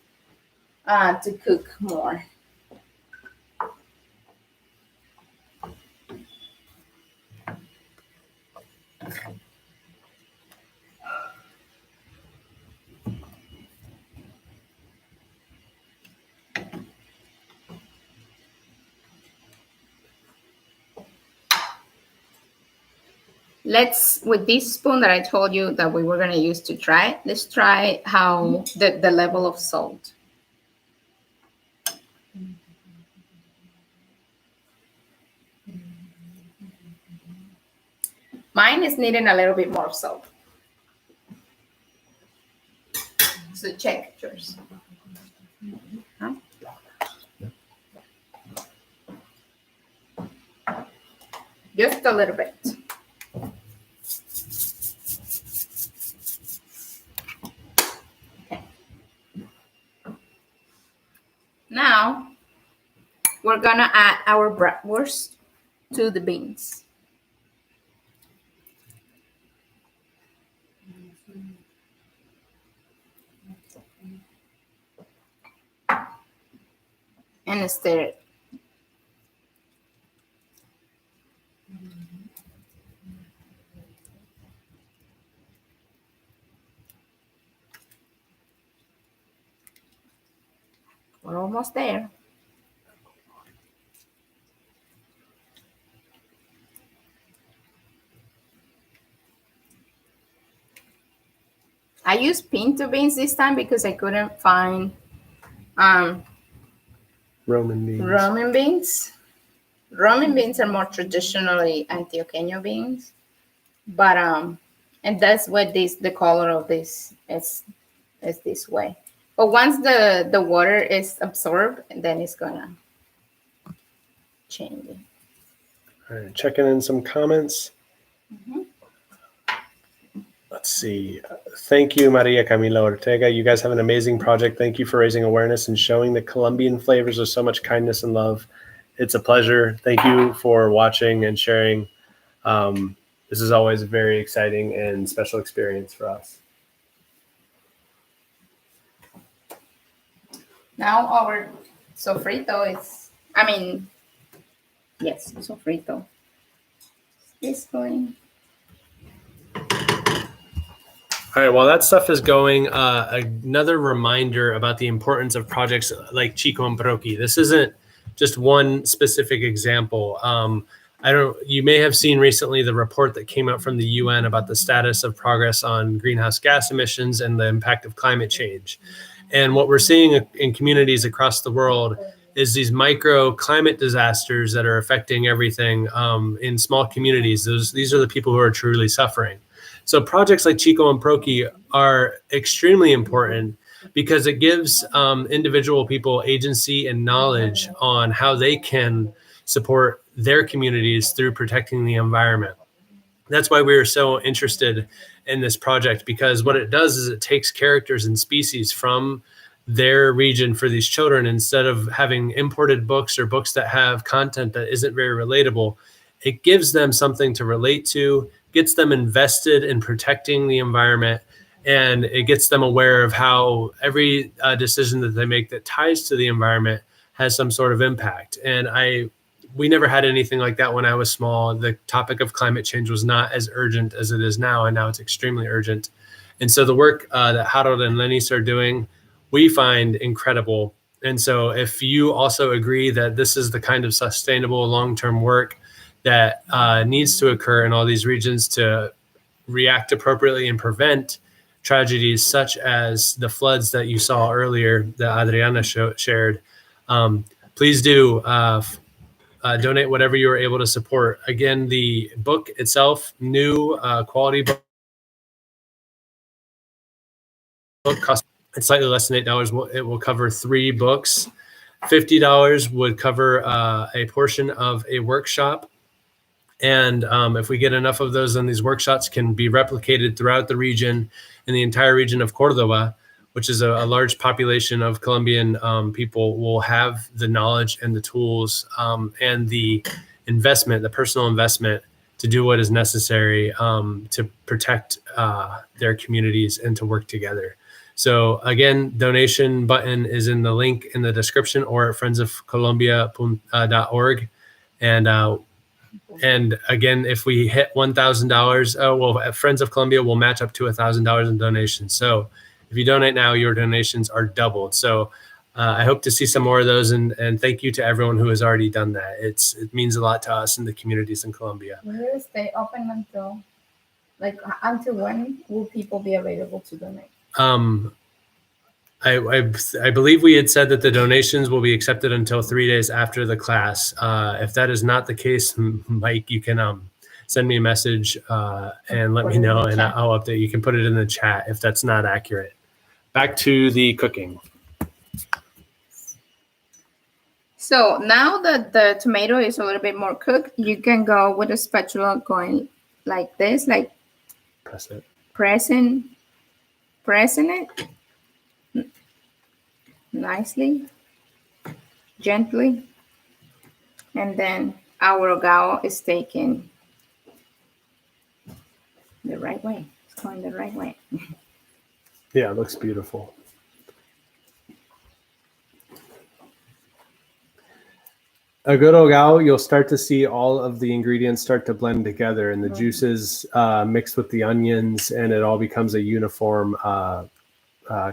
cook more. Let's, with this spoon that I told you that we were going to use to try, let's try how the level of salt. Mine is needing a little bit more salt. So check yours. Huh? Just a little bit. Now, we're gonna add our bratwurst to the beans. And stir it. We're almost there. I used pinto beans this time because I couldn't find Roman beans. Roman beans are more traditionally Antioqueño beans, but and that's what the color of this is this way. But once the water is absorbed, then it's gonna change it. All right, checking in some comments. Mm-hmm. Let's see. Thank you, Maria Camila Ortega. You guys have an amazing project. Thank you for raising awareness and showing the Colombian flavors with so much kindness and love. It's a pleasure. Thank you for watching and sharing. This is always a very exciting and special experience for us. Now our sofrito is, yes, sofrito. It's going. All right, while that stuff is going, another reminder about the importance of projects like Chico Proqui. This isn't just one specific example. You may have seen recently the report that came out from the UN about the status of progress on greenhouse gas emissions and the impact of climate change. And what we're seeing in communities across the world is these micro climate disasters that are affecting everything in small communities. These are the people who are truly suffering. So projects like Chico and Proqui are extremely important because it gives individual people agency and knowledge on how they can support their communities through protecting the environment. That's why we were so interested in this project, because what it does is it takes characters and species from their region for these children. Instead of having imported books or books that have content that isn't very relatable, it gives them something to relate to, gets them invested in protecting the environment, and it gets them aware of how every decision that they make that ties to the environment has some sort of impact. And we never had anything like that when I was small. The topic of climate change was not as urgent as it is now, and now it's extremely urgent. And so the work that Harold and Lenys are doing, we find incredible. And so if you also agree that this is the kind of sustainable long-term work that needs to occur in all these regions to react appropriately and prevent tragedies such as the floods that you saw earlier that Adriana shared, please do donate whatever you are able to support. Again, the book itself, new quality book costs slightly less than $8. It will cover 3 books. $50 would cover a portion of a workshop. And if we get enough of those, then these workshops can be replicated throughout the region, in the entire region of Cordoba, which is a large population of Colombian people, will have the knowledge and the tools and the investment, the personal investment to do what is necessary to protect their communities and to work together. So again, donation button is in the link in the description or at friendsofcolombia.org. And again, if we hit $1,000, Friends of Colombia will match up to $1,000 in donations. So if you donate now, your donations are doubled. So I hope to see some more of those. And thank you to everyone who has already done that. It means a lot to us and the communities in Colombia. Will it stay open until when will people be available to donate? I believe we had said that the donations will be accepted until 3 days after the class. If that is not the case, Mike, you can send me a message and let me know, and I'll update. You can put it in the chat if that's not accurate. Back to the cooking. So now that the tomato is a little bit more cooked, you can go with a spatula going like this, like press it, pressing it nicely, gently, and then our ogao is taken the right way. It's going the right way. Yeah, it looks beautiful. A good ogao, you'll start to see all of the ingredients start to blend together, and the juices mixed with the onions, and it all becomes a uniform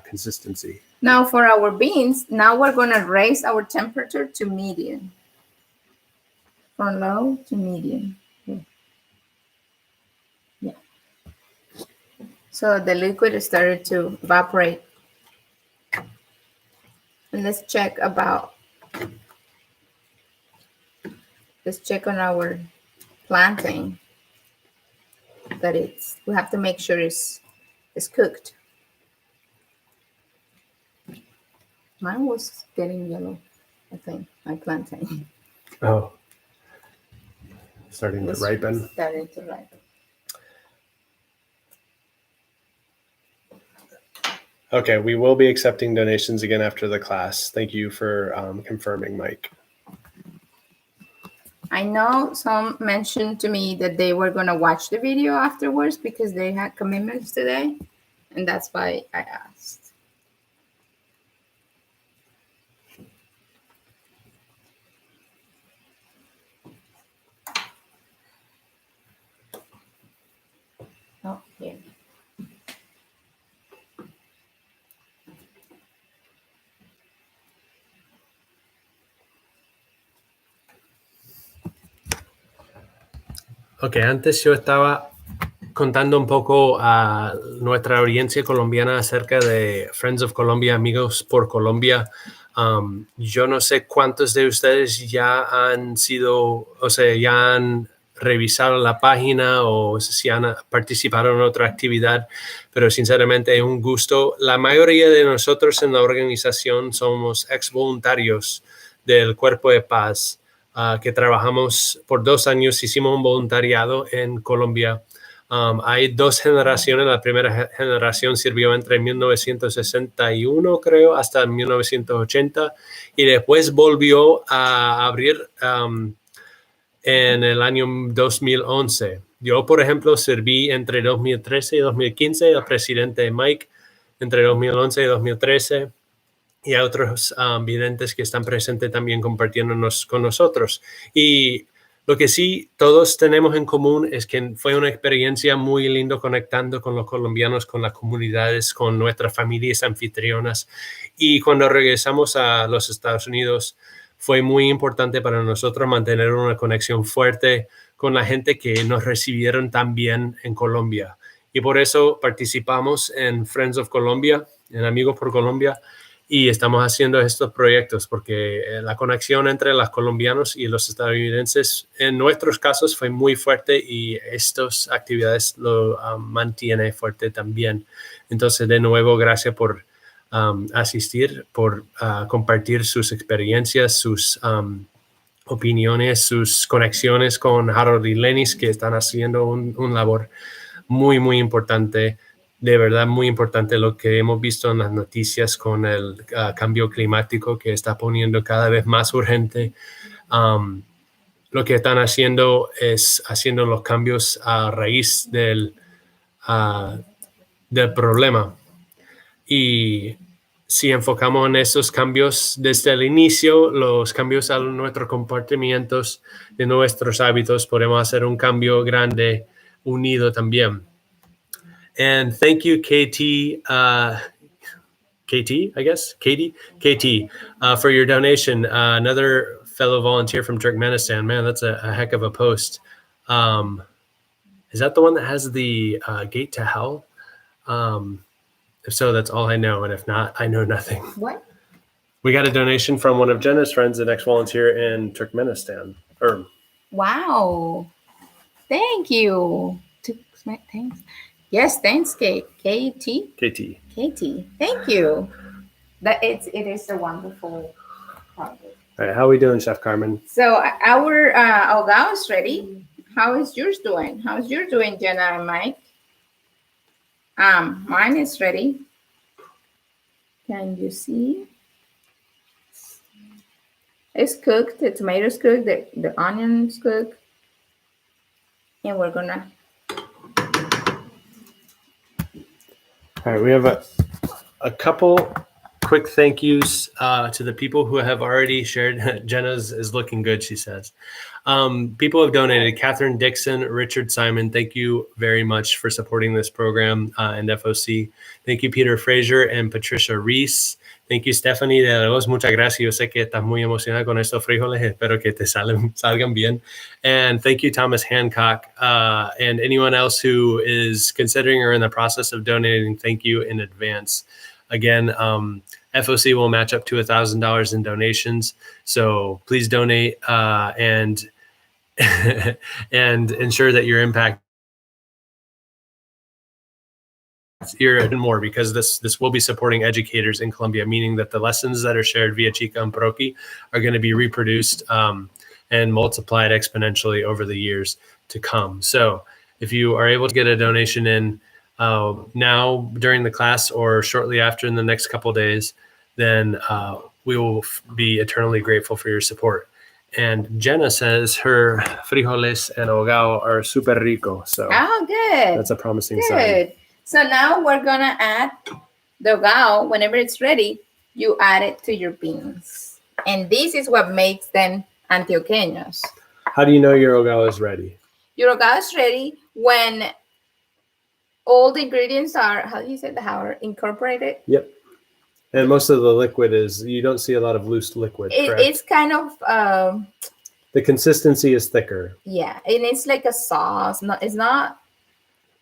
consistency. Now for our beans, now we're going to raise our temperature to medium. From low to medium. Yeah. So the liquid started to evaporate. And let's check on our plantain that we have to make sure it's cooked. Mine was getting yellow, I think, my plantain. Oh, starting to ripen. Starting to ripen. Okay, we will be accepting donations again after the class. Thank you for confirming, Mike. I know some mentioned to me that they were going to watch the video afterwards because they had commitments today, and that's why I asked. Oh, here. Ok, antes yo estaba contando un poco a nuestra audiencia colombiana acerca de Friends of Colombia, Amigos por Colombia. Yo no sé cuántos de ustedes ya han sido, o sea, ya han revisado la página o si han participado en otra actividad, pero sinceramente es un gusto. La mayoría de nosotros en la organización somos ex voluntarios del Cuerpo de Paz, que trabajamos por 2 años, hicimos un voluntariado en Colombia. Hay 2 generaciones. La primera generación sirvió entre 1961, creo, hasta 1980, y después volvió a abrir en el año 2011. Yo, por ejemplo, serví entre 2013 y 2015, el presidente Mike, entre 2011 y 2013. Y hay otros videntes que están presentes también compartiéndonos con nosotros. Y lo que sí todos tenemos en común es que fue una experiencia muy linda conectando con los colombianos, con las comunidades, con nuestras familias anfitrionas. Y cuando regresamos a los Estados Unidos, fue muy importante para nosotros mantener una conexión fuerte con la gente que nos recibieron tan bien en Colombia. Y por eso participamos en Friends of Colombia, en Amigos por Colombia, y estamos haciendo estos proyectos porque la conexión entre los colombianos y los estadounidenses en nuestros casos fue muy fuerte y estas actividades lo mantiene fuerte también. Entonces, de nuevo, gracias por asistir, por compartir sus experiencias, sus opiniones, sus conexiones con Harold y Lenys, que están haciendo un labor muy, muy importante. De verdad, muy importante lo que hemos visto en las noticias con el cambio climático que está poniendo cada vez más urgente. Lo que están haciendo es haciendo los cambios a raíz del problema. Y si enfocamos en esos cambios desde el inicio, los cambios a nuestros comportamientos, de nuestros hábitos, podemos hacer un cambio grande unido también. And thank you, KT, KT, I guess, KT, for your donation. Another fellow volunteer from Turkmenistan. Man, that's a heck of a post. Is that the one that has the gate to hell? If so, that's all I know. And if not, I know nothing. What? We got a donation from one of Jenna's friends, an ex-volunteer in Turkmenistan. Wow. Thank you. Thanks. Yes, thanks, KT. Thank you. It is a wonderful project. All right, how are we doing, Chef Carmen? So our Ogao is ready. How is yours doing? How's yours doing, Jenna and Mike? Mine is ready. Can you see? It's cooked. The tomatoes cooked. The onions cooked. And we're gonna. All right, we have a couple quick thank yous to the people who have already shared. Jenna's is looking good, she says. People have donated. Catherine Dixon, Richard Simon, thank you very much for supporting this program and FOC. Thank you, Peter Fraser and Patricia Reese. Thank you, Stephanie de la Voz. Muchas gracias. Yo sé que estás muy emocionada con estos frijoles. Espero que te salgan bien. And thank you, Thomas Hancock. And anyone else who is considering or in the process of donating, thank you in advance. Again, FOC will match up to $1,000 in donations. So please donate and and ensure that your impact even more, because this will be supporting educators in Colombia, meaning that the lessons that are shared via Chico Proqui are going to be reproduced and multiplied exponentially over the years to come. So if you are able to get a donation in now during the class or shortly after in the next couple of days, then we will be eternally grateful for your support. And Jenna says her frijoles and Ogao are super rico. So good. That's a promising sign. So now we're gonna add the Ogao. Whenever it's ready, you add it to your beans. And this is what makes them Antioqueños. How do you know your Ogao is ready? Your Ogao is ready when all the ingredients are, how do you say, are incorporated? Yep. And most of the liquid is, you don't see a lot of loose liquid, correct? It's kind of The consistency is thicker. Yeah, and it's like a sauce. It's not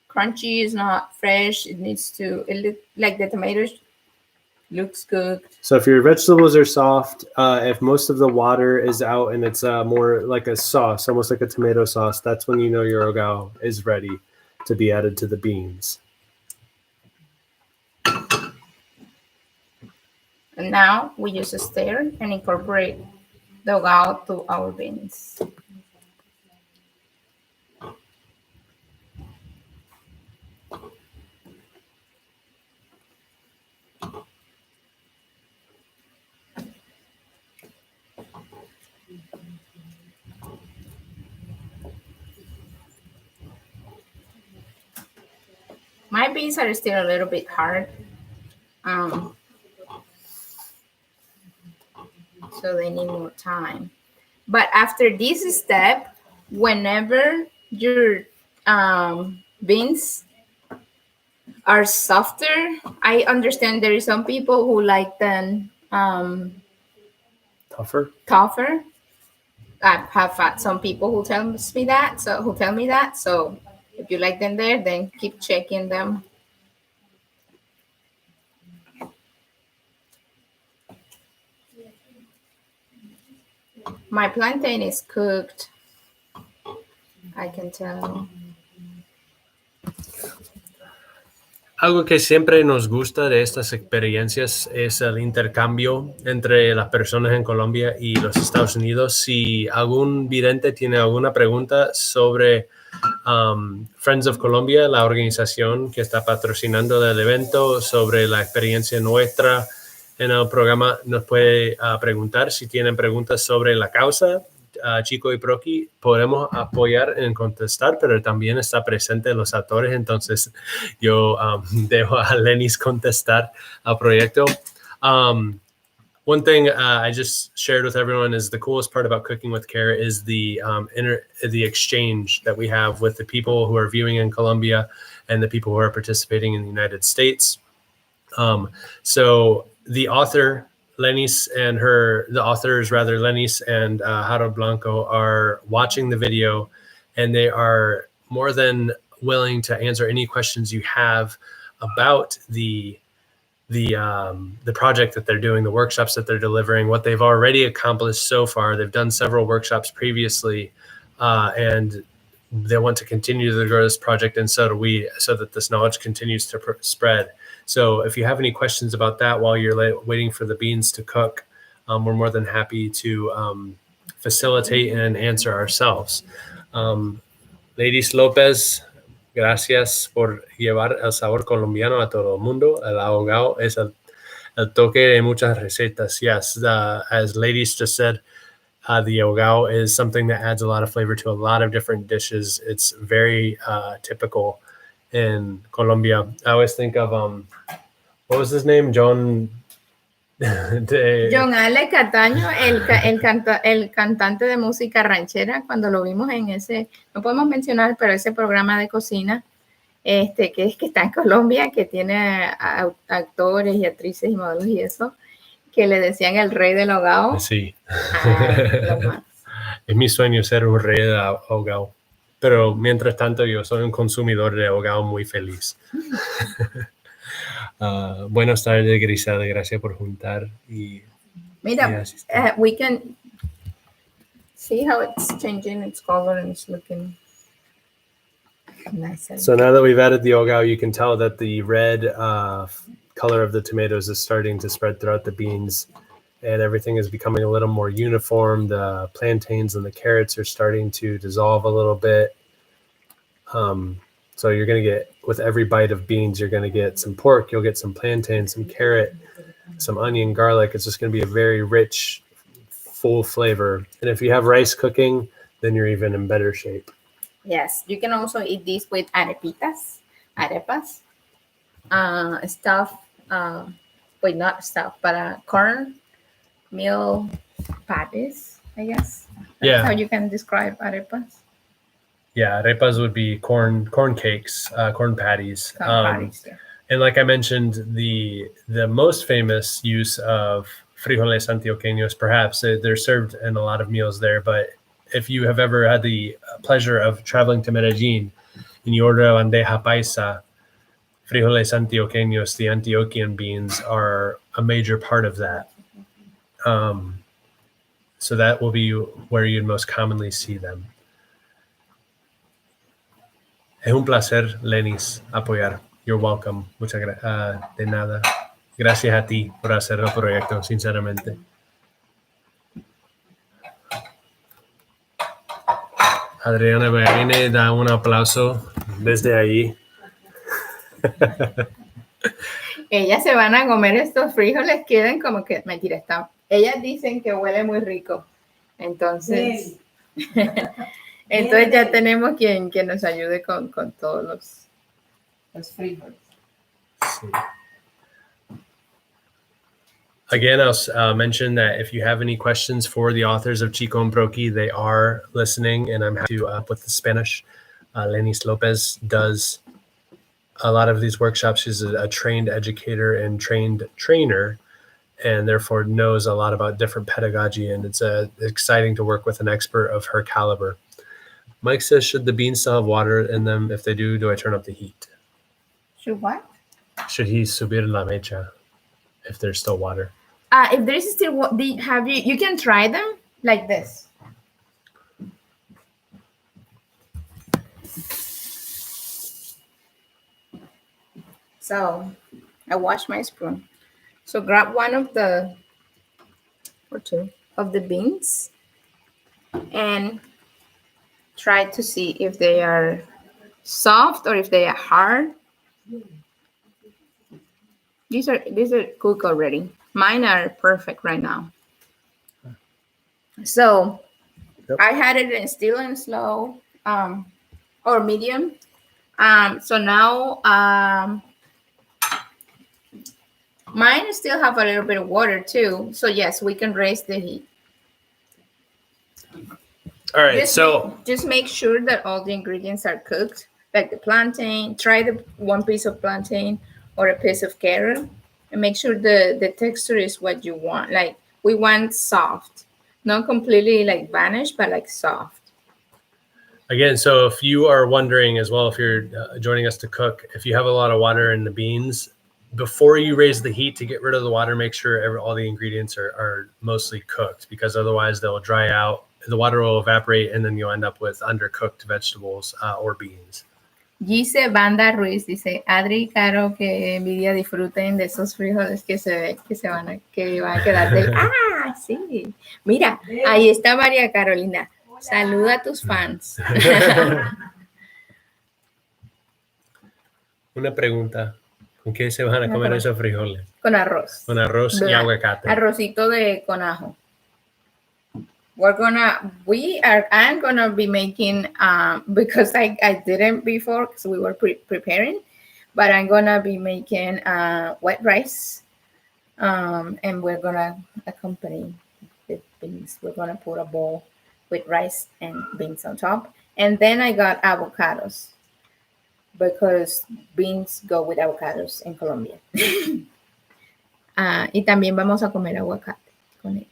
crunchy. It's not fresh. It needs to. It look like the tomatoes looks cooked. So if your vegetables are soft, if most of the water is out and it's more like a sauce, almost like a tomato sauce, that's when you know your ogao is ready to be added to the beans. And now we use a stir and incorporate the ogao to our beans. My beans are still a little bit hard. So they need more time. But after this step, whenever your beans are softer, I understand there is some people who like them Tougher? tougher. I have had some people who tell me that. So if you like them there, then keep checking them. My plantain is cooked. I can tell. Algo que siempre nos gusta de estas experiencias es el intercambio entre las personas en Colombia y los Estados Unidos. Si algún vidente tiene alguna pregunta sobre Friends of Colombia, la organización que está patrocinando el evento, sobre la experiencia nuestra en el programa, nos puede preguntar. Si tienen preguntas sobre la causa, Chico y Proqui podemos apoyar en contestar, pero también está presente los actores, entonces yo dejo a Lenys contestar al proyecto. One thing I just shared with everyone is the coolest part about Cooking with Care is the exchange that we have with the people who are viewing in Colombia and the people who are participating in the United States. So the author, Lenys, and Lenys and Harold Blanco are watching the video, and they are more than willing to answer any questions you have about the project that they're doing, the workshops that they're delivering, what they've already accomplished so far. They've done several workshops previously, and they want to continue to grow this project, and so do we, so that this knowledge continues to spread. So if you have any questions about that while you're waiting for the beans to cook, we're more than happy to facilitate and answer ourselves. Ladies Lopez, gracias por llevar el sabor colombiano a todo el mundo. El ahogao es el toque de muchas recetas. Yes, as Ladies just said, the ahogao is something that adds a lot of flavor to a lot of different dishes. It's very typical in Colombia. I always think of what was his name? John Ale Cataño, el cantante de música ranchera, cuando lo vimos en ese, no podemos mencionar, pero ese programa de cocina, que está en Colombia, que tiene actores y actrices y modelos y eso, que le decían el rey del ahogao. Sí. Es mi sueño ser un rey de ahogao. Pero mientras tanto, yo soy un consumidor de ahogao muy feliz. Buenas tardes, Griselda. Gracias por juntar. Mira, we can see how it's changing its color and it's looking nice. So now that we've added the ahogao, you can tell that the red color of the tomatoes is starting to spread throughout the beans, and everything is becoming a little more uniform. The plantains and the carrots are starting to dissolve a little bit. So you're going to get, with every bite of beans, you're going to get some pork, you'll get some plantain, some carrot, some onion, garlic. It's just going to be a very rich, full flavor. And if you have rice cooking, then you're even in better shape. Yes, you can also eat this with arepas, not stuff, but corn meal patties, I guess. That's how you can describe arepas. Yeah, arepas would be corn cakes, corn patties. Patties, yeah. And like I mentioned, the most famous use of frijoles antioqueños, perhaps they're served in a lot of meals there, but if you have ever had the pleasure of traveling to Medellin and you order a bandeja paisa, frijoles antioqueños, the Antioquian beans, are a major part of that. So that will be where you'd most commonly see them. Es un placer, Lenys, apoyar. You're welcome. Muchas gracias. De nada. Gracias a ti por hacer el proyecto, sinceramente. Adriana Berrine da un aplauso desde ahí. Ellas se van a comer estos frijoles, queden como que, mentira, están. Ellas dicen que huele muy rico. Entonces, entonces ya tenemos quien nos ayude con todos los frijoles. Sí. Again, I'll mention that if you have any questions for the authors of Chico Proqui, they are listening, and I'm happy to with the Spanish. Lenys Lopez does a lot of these workshops. She's a trained educator and trained trainer, and therefore knows a lot about different pedagogy, and it's exciting to work with an expert of her caliber. Mike says, should the beans still have water in them? If they do I turn up the heat? Should what? Should he subir la mecha if there's still water? If there is still, you can try them like this. So I wash my spoon. So grab one of the, or two, of the beans and try to see if they are soft or if they are hard. These are cooked already. Mine are perfect right now. So yep. I had it in still and slow or medium. So now mine still have a little bit of water too. So yes, we can raise the heat. All right, just make sure that all the ingredients are cooked, like the plantain. Try the one piece of plantain or a piece of carrot, and make sure the texture is what you want. Like we want soft, not completely like vanished, but like soft. Again, so if you are wondering as well, if you're joining us to cook, if you have a lot of water in the beans, before you raise the heat to get rid of the water, make sure all the ingredients are mostly cooked, because otherwise they'll dry out. The water will evaporate, and then you'll end up with undercooked vegetables or beans. Gise Banda Ruiz dice, Adri, Caro, que envidia, disfruten de esos frijoles que van a quedar del... ¡Ah, sí! Mira, ahí está María Carolina. Saluda a tus fans. Una pregunta. ¿Con qué se van a comer esos frijoles? Con arroz. Con arroz y aguacate. Arrocito con ajo. I'm gonna be making because I didn't before because we were preparing, but I'm gonna be making wet rice, and we're gonna accompany the beans. We're gonna put a bowl with rice and beans on top, and then I got avocados because beans go with avocados in Colombia. Y también vamos a comer aguacate con ellos.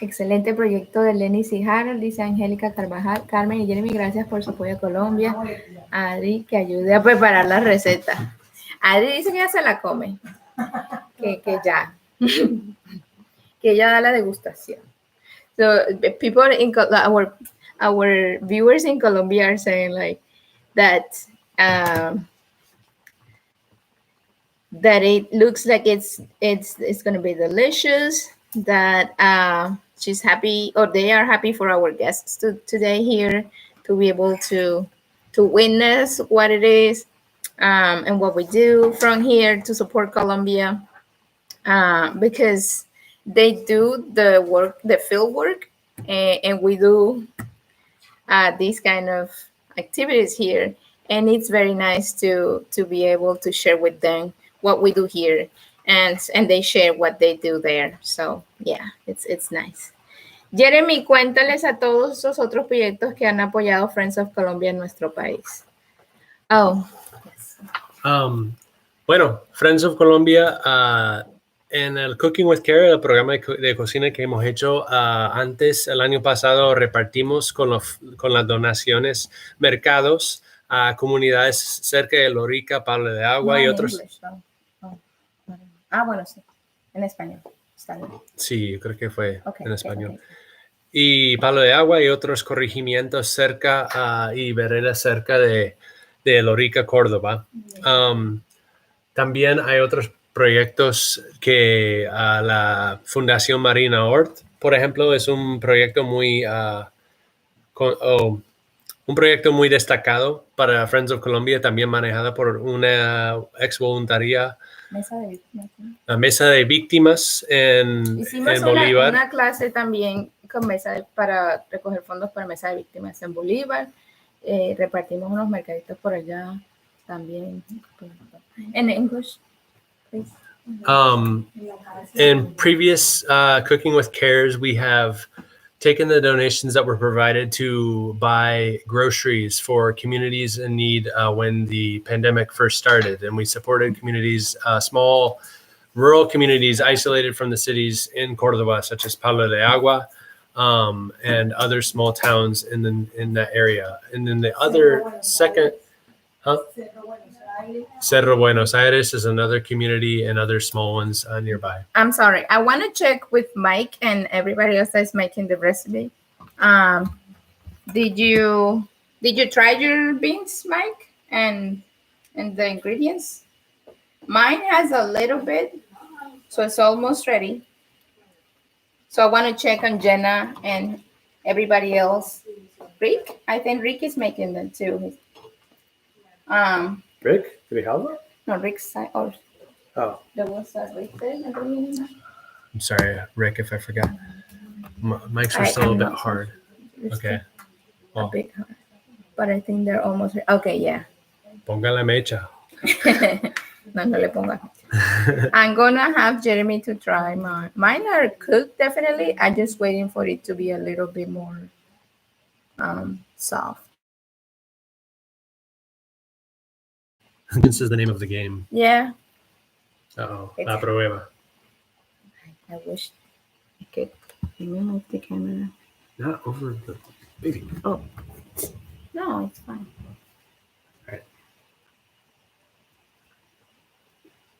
Excelente proyecto de Lenys y Harold, dice Angélica Carvajal. Carmen y Jeremy, gracias por su apoyo a Colombia. Adri, que ayude a preparar la receta. Adri dice que ya se la come. Que ya. Que ella da la degustación. So people in our viewers in Colombia are saying like that that it looks like it's going to be delicious, that she's happy, or they are happy for our guests today here to be able to witness what it is and what we do from here to support Colombia, because they do the work, the field work, and we do these kind of activities here, and it's very nice to be able to share with them what we do here, and they share what they do there. So yeah, it's nice. Jeremy, cuéntales a todos los otros proyectos que han apoyado Friends of Colombia en nuestro país. Oh, yes. Bueno, Friends of Colombia en el Cooking with Care, el programa de cocina que hemos hecho antes, el año pasado, repartimos con las donaciones mercados a comunidades cerca de Lorica, Palo de Agua y otros. English, no. Ah, bueno, sí. En español. Está bien. Sí, creo que fue en español. Okay. Y Palo de Agua y otros corregimientos cerca y veredas cerca de Lorica, Córdoba. También hay otros proyectos que la Fundación Marina Ort, por ejemplo, es un proyecto muy destacado para Friends of Colombia, también manejada por una ex voluntaria. La Mesa de Víctimas en Bolívar. Una clase también con para recoger fondos para Mesa de Víctimas en Bolívar. Repartimos unos mercaditos por allá también. En English, please. In previous Cooking with Cares, we have taken the donations that were provided to buy groceries for communities in need when the pandemic first started. And we supported communities, small rural communities isolated from the cities in Córdoba, such as Palo de Agua, and other small towns in that area. And then the other second, Cerro Buenos Aires is another community and other small ones nearby. I'm sorry. I want to check with Mike and everybody else that's making the recipe. Did you try your beans, Mike, and the ingredients? Mine has a little bit, so it's almost ready. So I want to check on Jenna and everybody else. Rick, I think Rick is making them too. Rick, did he help? No, Rick's side. Oh. There was a Rick there. I'm sorry, Rick, if I forgot. Mike's are still a bit hard. Okay. A bit hard. But I think they're almost ready. Okay, yeah. Póngale mecha. No le ponga. I'm gonna have Jeremy to try mine. Mine are cooked, definitely. I'm just waiting for it to be a little bit more soft. This is the name of the game. Yeah. Uh-oh. La prueba. I wish I could. Let me move the camera. Not over the baby. Oh. No, it's fine. All right.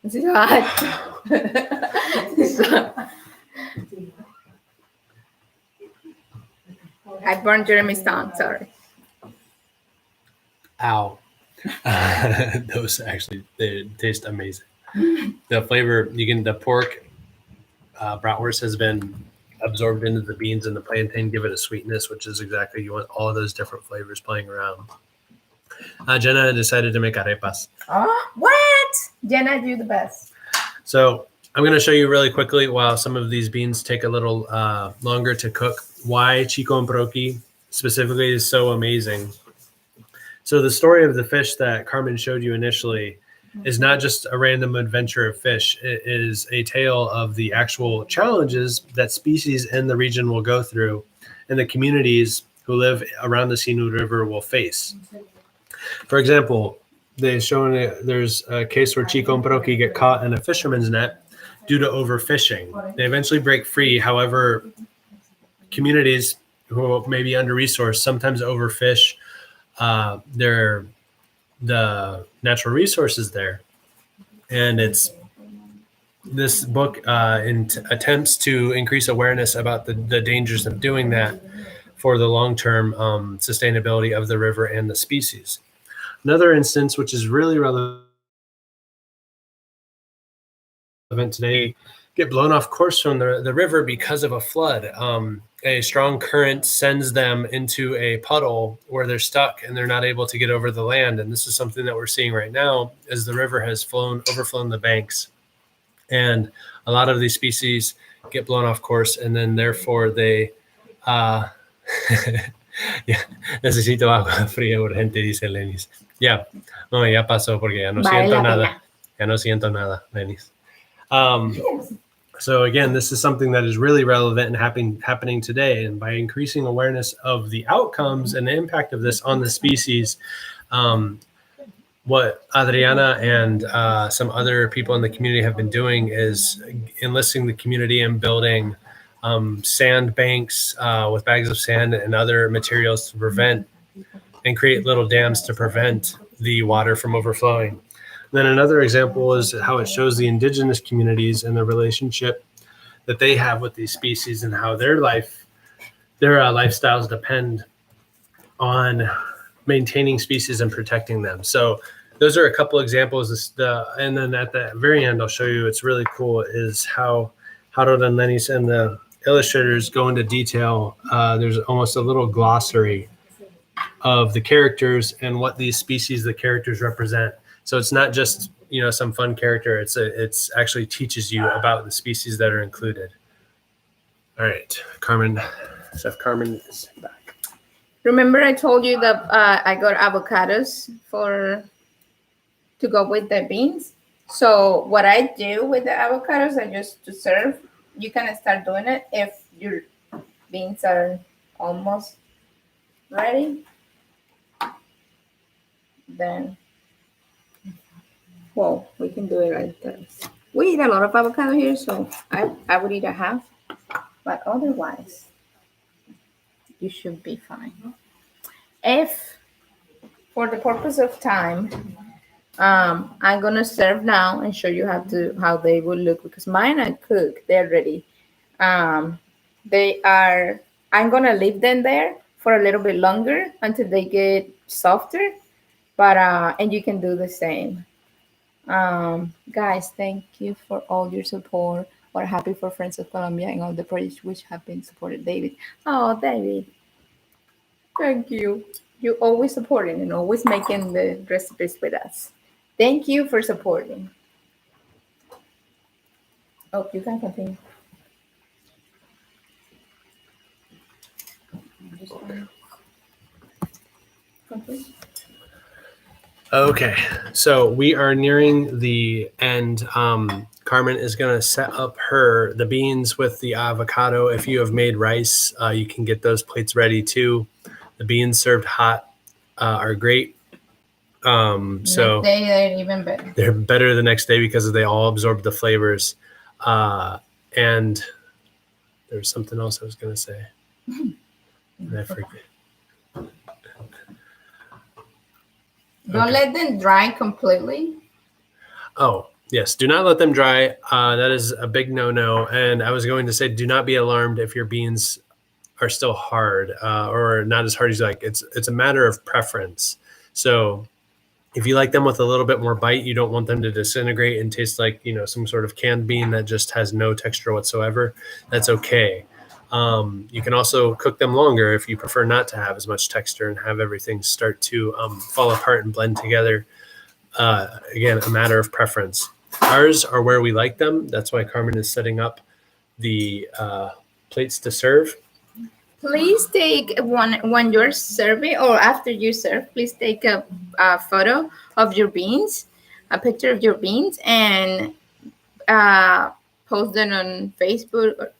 This is hot. I burned Jeremy's tongue, sorry. Ow. Those actually, they taste amazing. The flavor, the pork bratwurst has been absorbed into the beans and the plantain, give it a sweetness, which is exactly, you want all of those different flavors playing around. Jenna decided to make arepas. Oh, what? Jenna, do the best. So I'm going to show you really quickly, while some of these beans take a little longer to cook, why Chico Proqui specifically is so amazing. So the story of the fish that Carmen showed you initially is not just a random adventure of fish. It is a tale of the actual challenges that species in the region will go through and the communities who live around the Sinú River will face. For example, there's a case where Chico Proqui get caught in a fisherman's net due to overfishing. They eventually break free. However, communities who may be under-resourced sometimes overfish the natural resources there. And this book attempts to increase awareness about the dangers of doing that for the long-term sustainability of the river and the species. Another instance, which is really relevant today, get blown off course from the river because of a flood. A strong current sends them into a puddle where they're stuck and they're not able to get over the land. And this is something that we're seeing right now as the river has overflown the banks. And a lot of these species get blown off course, and then therefore they necesito agua fría urgente, dice Lenys. Ya pasó porque ya no siento nada. Ya no siento nada, Lenys. So again, this is something that is really relevant and happening today. And by increasing awareness of the outcomes and the impact of this on the species, what Adriana and some other people in the community have been doing is enlisting the community and building sand banks with bags of sand and other materials to prevent and create little dams to prevent the water from overflowing. Then another example is how it shows the indigenous communities and the relationship that they have with these species and how their lifestyles depend on maintaining species and protecting them. So those are a couple examples. And then at the very end, I'll show you, it's really cool, is how Harold and Lenys and the illustrators go into detail. There's almost a little glossary of the characters and what these species, the characters represent. So it's not just, some fun character. It's actually teaches you about the species that are included. All right, Carmen. Chef Carmen is back. Remember I told you that I got avocados to go with the beans. So what I do with the avocados, I just to serve. You can start doing it if your beans are almost ready. Then, well, we can do it like this. We eat a lot of avocado here, so I would eat a half, but otherwise, you should be fine. If, for the purpose of time, I'm gonna serve now and show you how they will look, because mine are cooked. They're ready. I'm gonna leave them there for a little bit longer until they get softer. But and you can do the same. Guys, thank you for all your support. We're happy for Friends of Colombia and all the projects which have been supported. David. Oh, David. Thank you. You're always supporting and always making the recipes with us. Thank you for supporting. Oh, you can continue. Okay, so we are nearing the end. Carmen is going to set up the beans with the avocado. If you have made rice, you can get those plates ready too. The beans served hot are great. So they're even better. They're better the next day because they all absorb the flavors. And there's something else I was going to say. And I forget. Don't let them dry completely. Oh, yes. Do not let them dry. That is a big no-no. And I was going to say, do not be alarmed if your beans are still hard or not as hard as you like. It's a matter of preference. So if you like them with a little bit more bite, you don't want them to disintegrate and taste like, some sort of canned bean that just has no texture whatsoever. That's okay. You can also cook them longer if you prefer not to have as much texture and have everything start to fall apart and blend together. Again, a matter of preference. Ours are where we like them. That's why Carmen is setting up the plates to serve. Please take when you're serving or after you serve, please take a photo of your beans, a picture of your beans, and post them on Facebook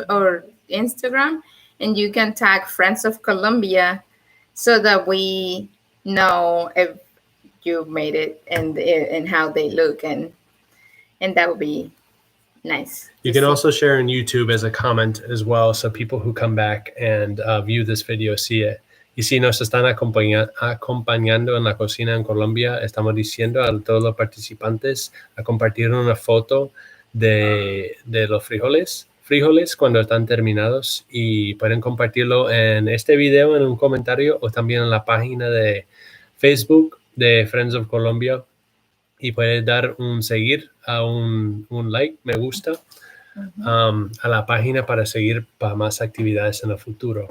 or Instagram, and you can tag Friends of Colombia so that we know if you made it and how they look, and that would be nice. You can also share on YouTube as a comment as well, so people who come back and view this video see it. Y si nos están acompañando en la cocina en Colombia, estamos diciendo a todos los participantes a compartir una foto de los frijoles cuando están terminados, y pueden compartirlo en este video en un comentario o también en la página de Facebook de Friends of Colombia, y pueden dar un seguir, a un like, me gusta, a la página para seguir para más actividades en el futuro.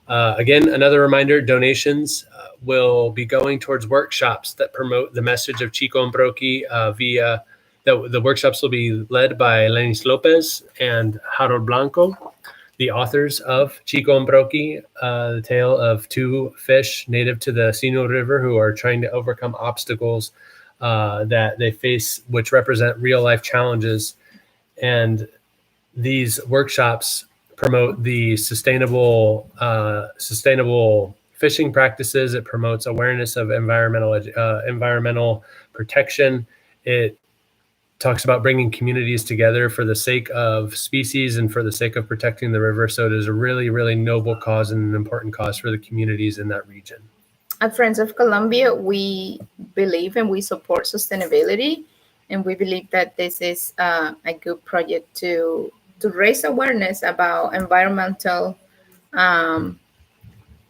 Again, another reminder, donations will be going towards workshops that promote the message of Chico Proqui via the workshops will be led by Lenys Lopez and Harold Blanco, the authors of Chico Proqui, the tale of two fish native to the Sinú River who are trying to overcome obstacles that they face, which represent real life challenges. And these workshops promote the sustainable fishing practices. It promotes awareness of environmental protection. It talks about bringing communities together for the sake of species and for the sake of protecting the river. So it is a really, really noble cause and an important cause for the communities in that region. At Friends of Colombia, we believe and we support sustainability, and we believe that this is a good project to raise awareness about environmental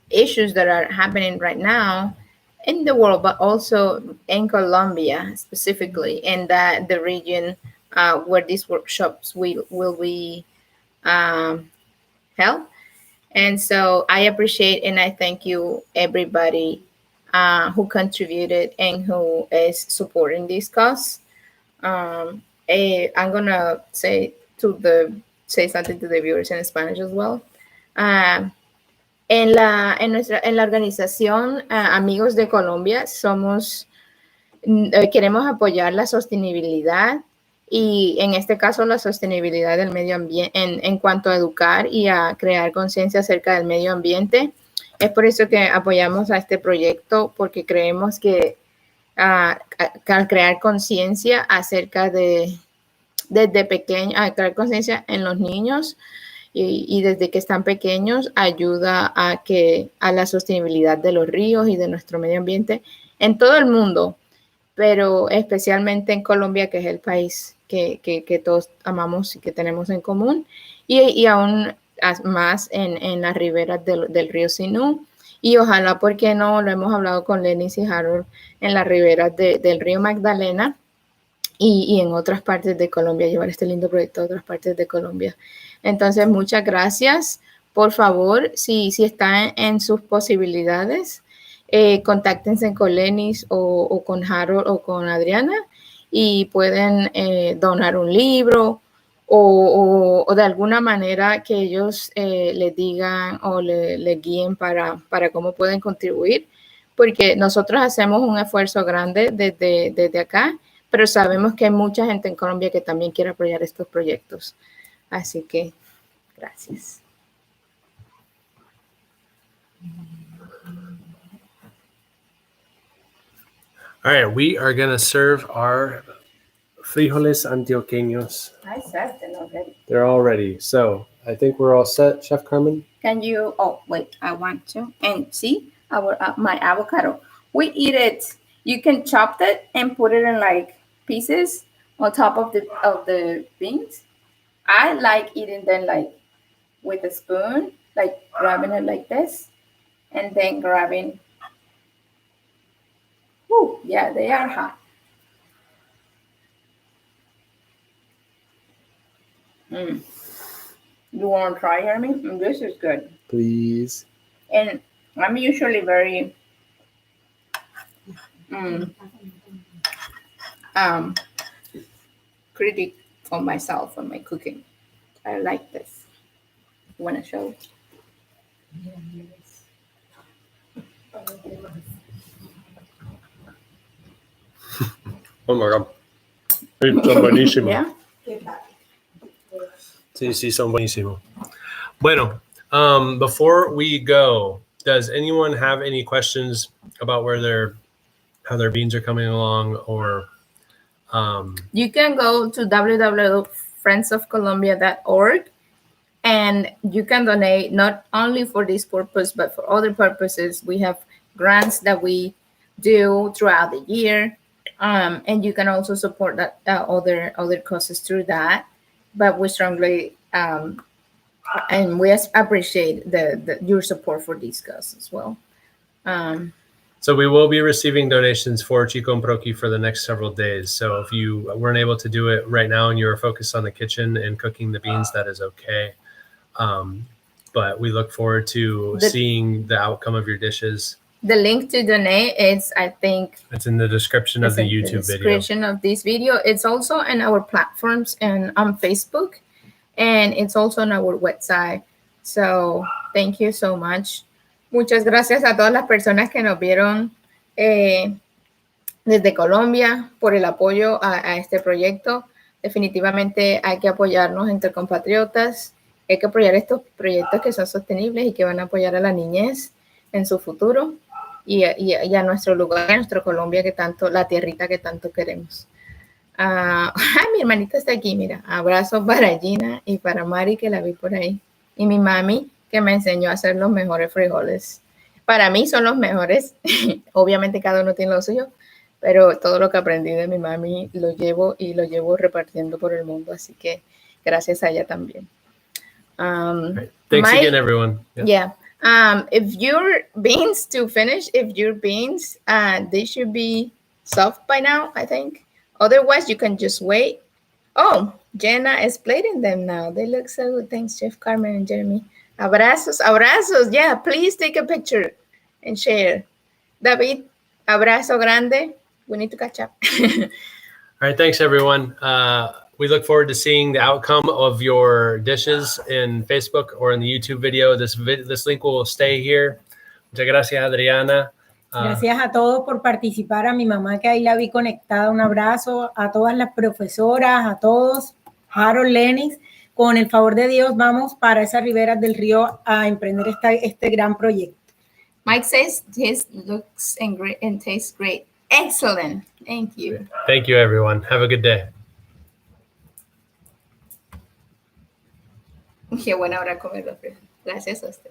issues that are happening right now in the world, but also in Colombia specifically, and that the region where these workshops will be held. And so I appreciate and I thank you, everybody who contributed and who is supporting this cause. I'm gonna say something to the viewers in Spanish as well. En la organización Amigos de Colombia queremos apoyar la sostenibilidad y en este caso la sostenibilidad del medio ambiente en cuanto a educar y a crear conciencia acerca del medio ambiente. Es por eso que apoyamos a este proyecto, porque creemos que al crear conciencia acerca desde pequeño, a crear conciencia en los niños y desde que están pequeños ayuda a la sostenibilidad de los ríos y de nuestro medio ambiente en todo el mundo, pero especialmente en Colombia, que es el país que todos amamos y que tenemos en común, y aún más en las riberas del río Sinú, y ojalá, ¿por qué no? Lo hemos hablado con Lenys y Harold, en las riberas del río Magdalena y en otras partes de Colombia, llevar este lindo proyecto a otras partes de Colombia. Entonces, muchas gracias. Por favor, si están en sus posibilidades, contáctense con Lenys o con Harold o con Adriana y pueden donar un libro o de alguna manera que ellos les digan o le guíen para cómo pueden contribuir, porque nosotros hacemos un esfuerzo grande desde acá, pero sabemos que hay mucha gente en Colombia que también quiere apoyar estos proyectos. Así que, gracias. All right, we are going to serve our frijoles antioqueños. I served them already. They're all ready. So I think we're all set, Chef Carmen. Can you, oh, wait, I want to. And see, my avocado. We eat it. You can chop it and put it in like pieces on top of the beans. I like eating them like with a spoon, like grabbing it like this, and then grabbing. Whoo, yeah, they are hot. You want to try, Hermie? This is good. Please. And I'm usually very critic of myself and my cooking. I like this. You want to show? Oh my God. Son buenísimos. Yeah. Sí, son buenísimos. Bueno, before we go, does anyone have any questions about how their beans are coming along, or you can go to www.friendsofcolombia.org and you can donate not only for this purpose but for other purposes. We have grants that we do throughout the year, and you can also support that other causes through that. But we strongly and we appreciate your support for these causes as well. So we will be receiving donations for Chico Proqui for the next several days. So if you weren't able to do it right now and you are focused on the kitchen and cooking the beans, that is okay. But we look forward to seeing the outcome of your dishes. The link to donate is, I think, it's in the description of the YouTube video. Description of this video. It's also in our platforms and on Facebook, and it's also on our website. So thank you so much. Muchas gracias a todas las personas que nos vieron desde Colombia por el apoyo a este proyecto. Definitivamente hay que apoyarnos entre compatriotas. Hay que apoyar estos proyectos que son sostenibles y que van a apoyar a la niñez. en su futuro y a nuestro lugar, a nuestra Colombia que tanto, la tierrita que tanto queremos. Mi hermanita está aquí, mira. Abrazos para Gina y para Mari, que la vi por ahí. Y mi mami, que me enseñó a hacer los mejores frijoles. Para mí son los mejores. Obviamente cada uno tiene lo suyo, pero todo lo que aprendí de mi mami lo llevo repartiendo por el mundo. Así que gracias a ella también. Right. Thanks again, everyone. Yeah. If your beans they should be soft by now, I think. Otherwise, you can just wait. Oh, Jenna is plating them now. They look so good. Thanks, Chef Carmen and Jeremy. Abrazos, abrazos. Yeah, please take a picture and share. David, abrazo grande. We need to catch up. All right, thanks, everyone. We look forward to seeing the outcome of your dishes in Facebook or in the YouTube video. This link will stay here. Muchas gracias, Adriana. Gracias a todos por participar, a mi mamá que ahí la vi conectada, un abrazo, a todas las profesoras, a todos, Harold, Lenys, con el favor de Dios vamos para esas riberas del río a emprender este gran proyecto. Mike says his looks and tastes great. Excellent. Thank you. Thank you, everyone. Have a good day. Qué buena hora comer los frijoles. Gracias a usted.